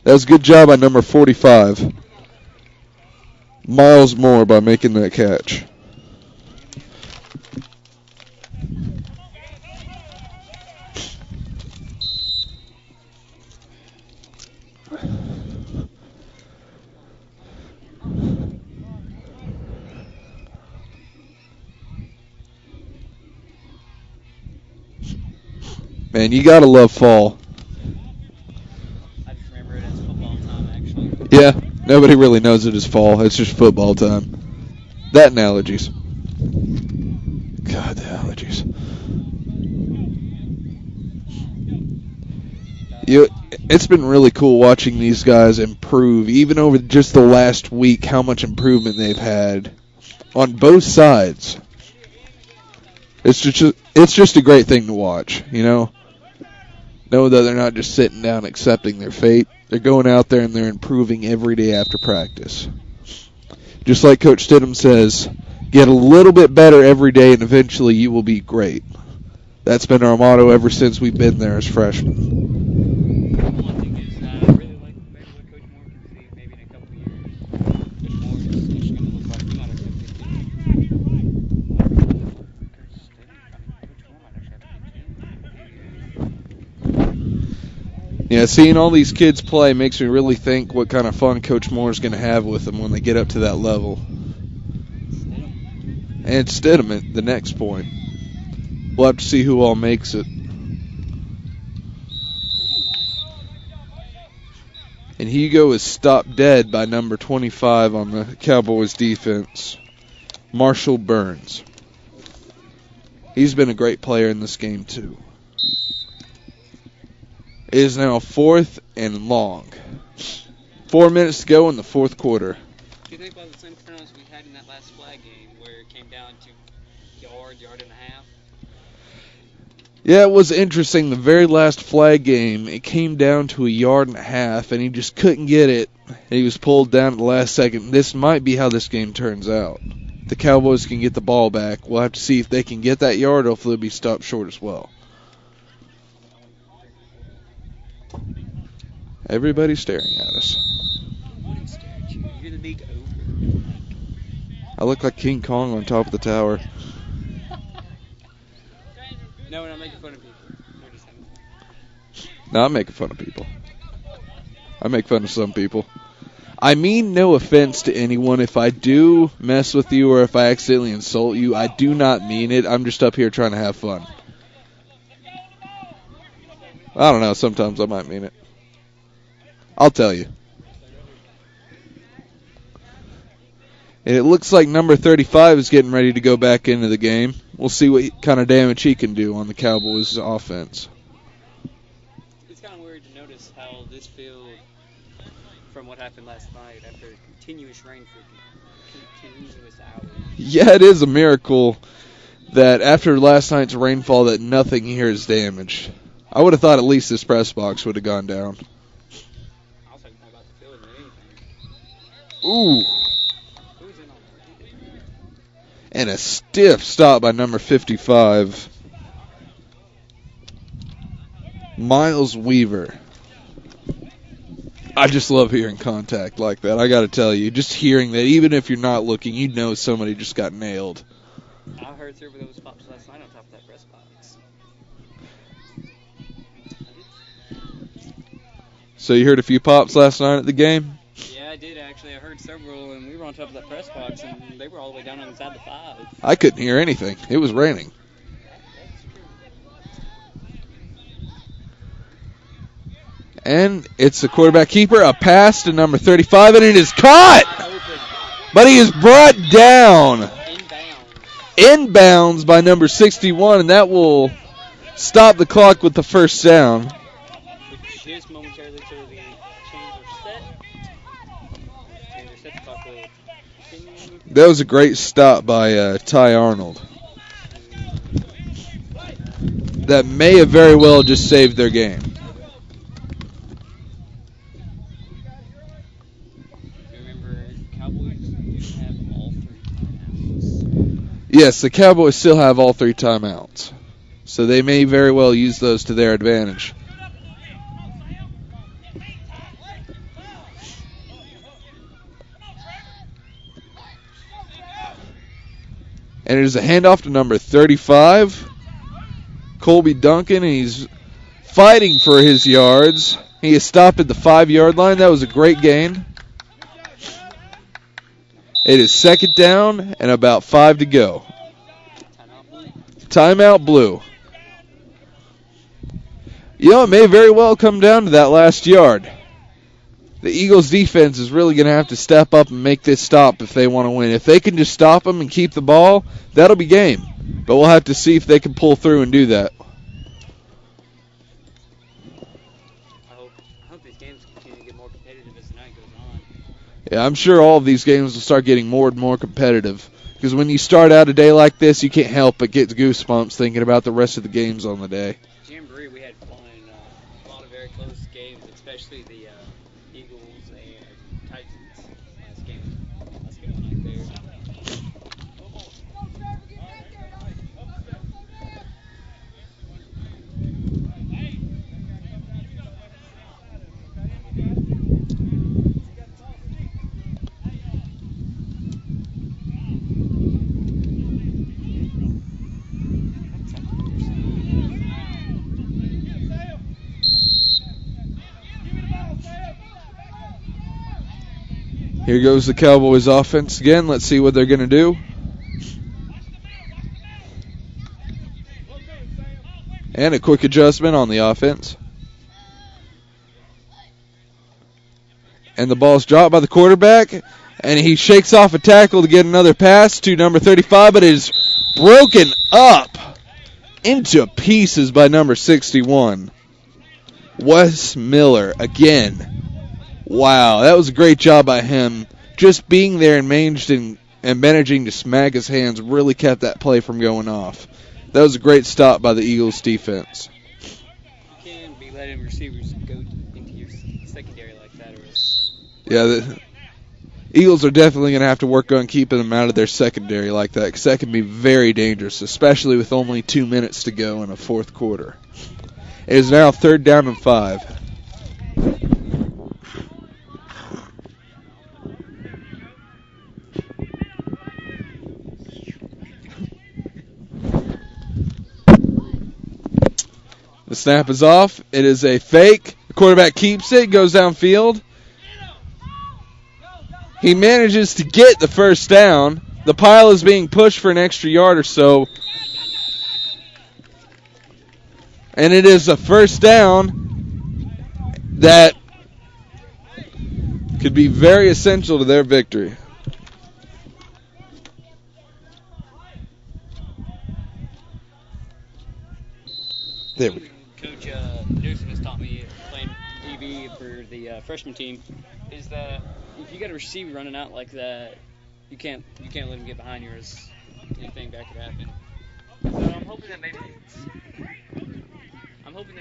A: That was a good job by number 45. Miles Moore by making that catch. Man, you gotta love fall.
C: I just remember it as football time, actually.
A: Yeah, nobody really knows it is fall. It's just football time. That and allergies. God, the allergies. It's been really cool watching these guys improve, even over just the last week, how much improvement they've had on both sides. It's just a great thing to watch, you know? Know that they're not just sitting down accepting their fate. They're going out there and they're improving every day after practice. Just like Coach Stidham says, get a little bit better every day and eventually you will be great. That's been our motto ever since we've been there as freshmen.
C: One thing is, I really like maybe what Coach Moore can see maybe in a couple of years. Coach Moore is just going to look like not a good
A: Yeah, seeing all these kids play makes me really think what kind of fun Coach Moore is going to have with them when they get up to that level. And Stidham at the next point. We'll have to see who all makes it. And Hugo is stopped dead by number 25 on the Cowboys defense, Marshall Burns. He's been a great player in this game too. It is now 4th and long. 4 minutes to go in the fourth quarter.
C: Do you think about the same turnovers we had in that last flag game where it came down to yard and a half?
A: Yeah, it was interesting. The very last flag game, it came down to 1.5 yards, and he just couldn't get it. He was pulled down at the last second. This might be how this game turns out. The Cowboys can get the ball back. We'll have to see if they can get that yard, or if they'll be stopped short as well. Everybody's staring at us.
C: You're the big ogre.
A: I look like King Kong on top of the tower.
C: No, we're not making fun of people.
A: No, I'm making fun of people. I make fun of some people. I mean no offense to anyone. If I do mess with you or if I accidentally insult you, I do not mean it. I'm just up here trying to have fun. I don't know. Sometimes I might mean it. I'll tell you. And it looks like number 35 is getting ready to go back into the game. We'll see what kind of damage he can do on the Cowboys' offense.
C: It's kind of weird to notice how this field, from what happened last night, after continuous rain for continuous hours.
A: Yeah, it is a miracle that after last night's rainfall that nothing here is damaged. I would have thought at least this press box would have gone down.
C: I was talking more about the field than anything.
A: Ooh.
C: Who's in on that?
A: And a stiff stop by number 55. Miles Weaver. I just love hearing contact like that. I got to tell you, just hearing that, even if you're not looking, you know somebody just got nailed.
C: I heard several of those pops last night on top of that press box.
A: So you heard a few pops last night at the game?
C: Yeah, I did actually. I heard several, and we were on top of that press box, and they were all the way down on the side of the 5.
A: I couldn't hear anything. It was raining. And it's the quarterback keeper, a pass to number 35, and it is caught! But he is brought down. Inbounds by number 61, and that will stop the clock with the first down.
C: Just momentarily till the chains are set. The clock will continue.
A: That was a great stop by Ty Arnold. That may have very well just saved their game. Yes, the Cowboys still have all 3 timeouts. So they may very well use those to their advantage. And it is a handoff to number 35, Colby Duncan, and he's fighting for his yards. He is stopped at the 5-yard line. That was a great gain. It is second down and about 5 to go. Timeout blue. You know, it may very well come down to that last yard. The Eagles defense is really going to have to step up and make this stop if they want to win. If they can just stop them and keep the ball, that'll be game. But we'll have to see if they can pull through and do that.
C: I hope these games continue to get more competitive as the night goes on.
A: Yeah, I'm sure all of these games will start getting more and more competitive. Because when you start out a day like this, you can't help but get goosebumps thinking about the rest of the games on the day.
C: Jamboree, we had fun. A lot of very close games, especially the Eagles and Titans last game night there.
A: Here goes the Cowboys offense again. Let's see what they're going to do. And a quick adjustment on the offense. And the ball's dropped by the quarterback. And he shakes off a tackle to get another pass to number 35, but it is broken up into pieces by number 61. Wes Miller again. Wow, that was a great job by him. Just being there and managing to smack his hands really kept that play from going off. That was a great stop by the Eagles defense.
C: You can't be letting receivers go into your secondary like that. Or else.
A: Yeah, the Eagles are definitely going to have to work on keeping them out of their secondary like that, because that can be very dangerous, especially with only 2 minutes to go in a fourth quarter. It is now 3rd down and 5. The snap is off. It is a fake. The quarterback keeps it, goes downfield. He manages to get the first down. The pile is being pushed for an extra yard or so. And it is a first down that could be very essential to their victory. There we go.
C: Coach Newsom has taught me playing DB for the freshman team is that if you got a receiver running out like that, you can't let him get behind you, or anything bad could happen. So I'm hoping that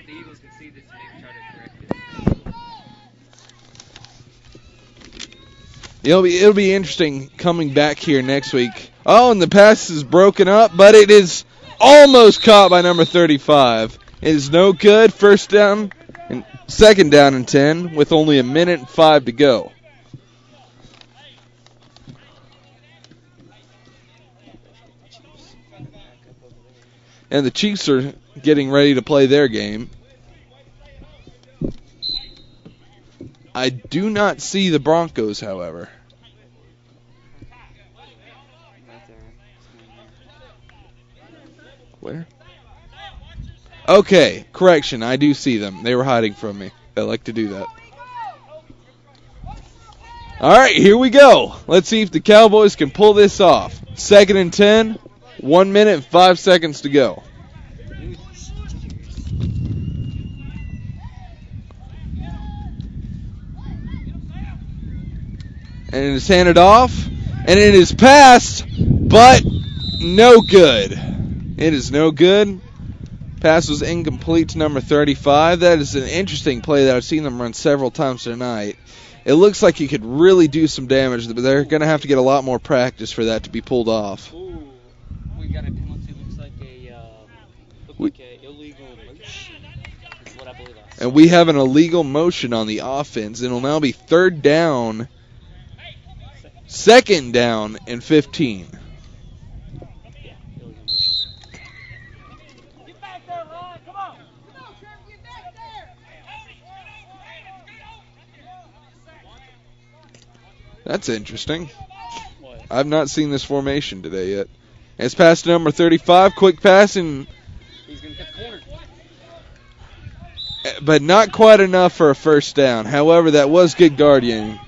C: the Eagles can see this and maybe try to correct it.
A: It'll be interesting coming back here next week. Oh, and the pass is broken up, but it is almost caught by number 35. It is no good. 2nd down and 10 with only 1:05 to go. And the Chiefs are getting ready to play their game. I do not see the Broncos, however. Where? Okay, correction. I do see them. They were hiding from me. I like to do that. All right, here we go. Let's see if the Cowboys can pull this off. 2nd and 10, 1 minute and 5 seconds to go. And it is handed off, and it is passed, but no good. It is no good. Pass was incomplete to number 35. That is an interesting play that I've seen them run several times tonight. It looks like he could really do some damage, but they're going to have to get a lot more practice for that to be pulled off.
C: Ooh, we got a penalty. Looks like a illegal motion. Is what I believe I saw.
A: And we have an illegal motion on the offense. It'll now be 3rd down, 2nd down, and 15. That's interesting.
C: What?
A: I've not seen this formation today yet. It's past number 35. Quick pass, and
C: He's going to cut the corner.
A: but not quite enough for a first down. However, that was good guardianing.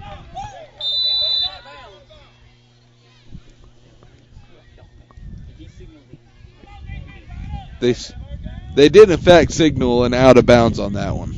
A: They did in fact signal an out of bounds on that one.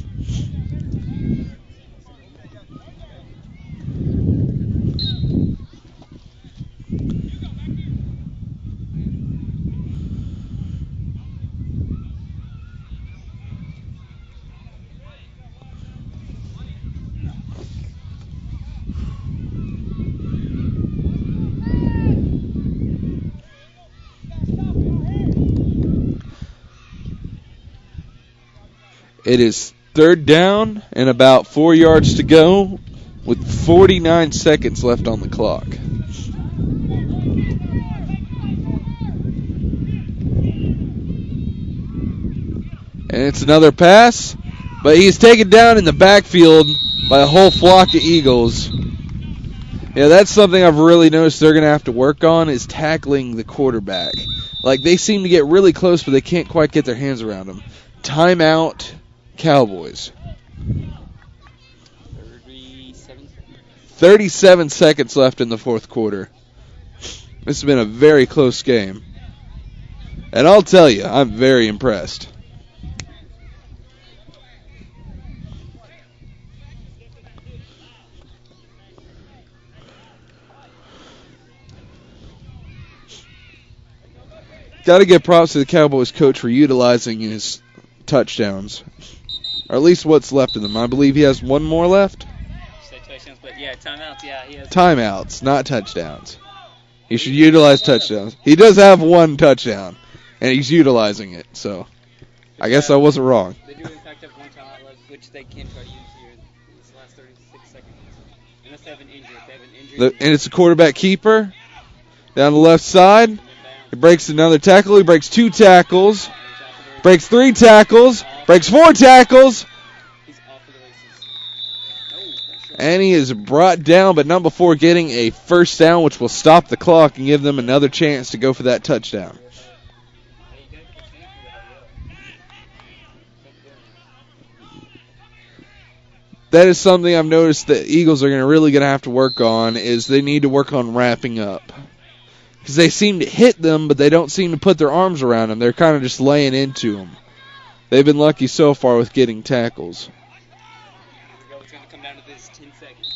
A: It is 3rd down and about 4 yards to go with 49 seconds left on the clock. And it's another pass, but he's taken down in the backfield by a whole flock of Eagles. Yeah, that's something I've really noticed they're going to have to work on is tackling the quarterback. Like, they seem to get really close, but they can't quite get their hands around him. Timeout, Cowboys. 37 seconds left in the fourth quarter. This has been a very close game. And I'll tell you, I'm very impressed. Got to give props to the Cowboys coach for utilizing his touchdowns, or at least what's left of them. I believe he has one more left.
C: Say touchdowns, but yeah, timeouts. Yeah, he has
A: Timeouts, not touchdowns. He should utilize touchdowns. He does have one touchdown, and he's utilizing it. So I guess I wasn't wrong.
C: They do in fact have one timeout left, which they can try to use here in this last 36 seconds. Unless they have an injury. If they have an injury,
A: And it's a quarterback keeper down the left side. He breaks another tackle. He breaks 2 tackles. Breaks 3 tackles. Breaks 4 tackles.
C: he's off for the races.
A: And he is brought down, but not before getting a first down, which will stop the clock and give them another chance to go for that touchdown. That is something I've noticed that Eagles are really going to have to work on, is they need to work on wrapping up. Because they seem to hit them, but they don't seem to put their arms around them. They're kind of just laying into them. They've been lucky so far with getting tackles.
C: Here we go. It's going to come down to this 10 seconds.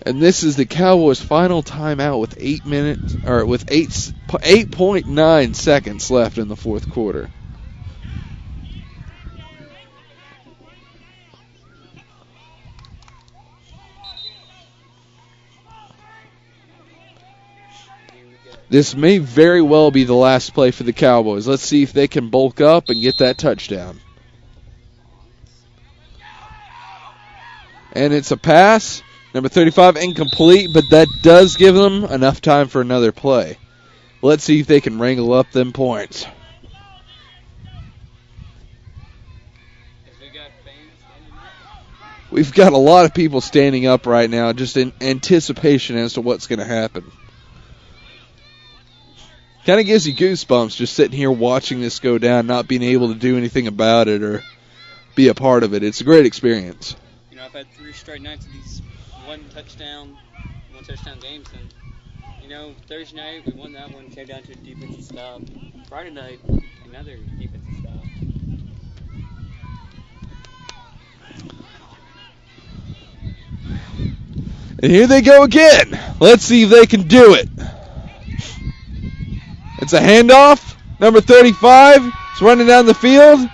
A: And this is the Cowboys' final timeout with 8.9 seconds left in the fourth quarter. This may very well be the last play for the Cowboys. Let's see if they can bulk up and get that touchdown. And it's a pass. Number 35 incomplete, but that does give them enough time for another play. Let's see if they can wrangle up them points. We've got a lot of people standing up right now just in anticipation as to what's going to happen. Kind of gives you goosebumps just sitting here watching this go down, not being able to do anything about it or be a part of it. It's a great experience.
C: You know, I've had 3 straight nights of these one touchdown games, and you know, Thursday night we won that one, came down to a defensive stop. Friday night, another defensive stop.
A: And here they go again. Let's see if they can do it. It's a handoff. Number 35 is running down the field.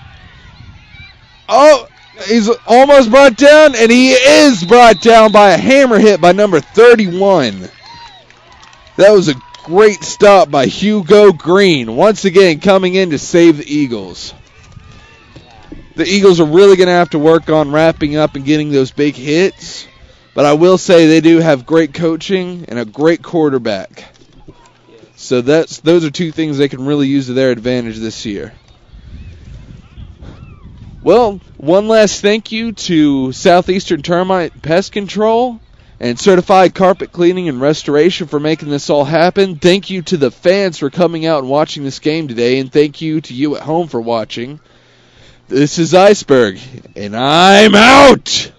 A: Oh, he's almost brought down, and he is brought down by a hammer hit by number 31. That was a great stop by Hugo Green, once again coming in to save the Eagles. The Eagles are really going to have to work on wrapping up and getting those big hits, but I will say they do have great coaching and a great quarterback. So those are 2 things they can really use to their advantage this year. Well, one last thank you to Southeastern Termite Pest Control and Certified Carpet Cleaning and Restoration for making this all happen. Thank you to the fans for coming out and watching this game today, and thank you to you at home for watching. This is Iceberg, and I'm out!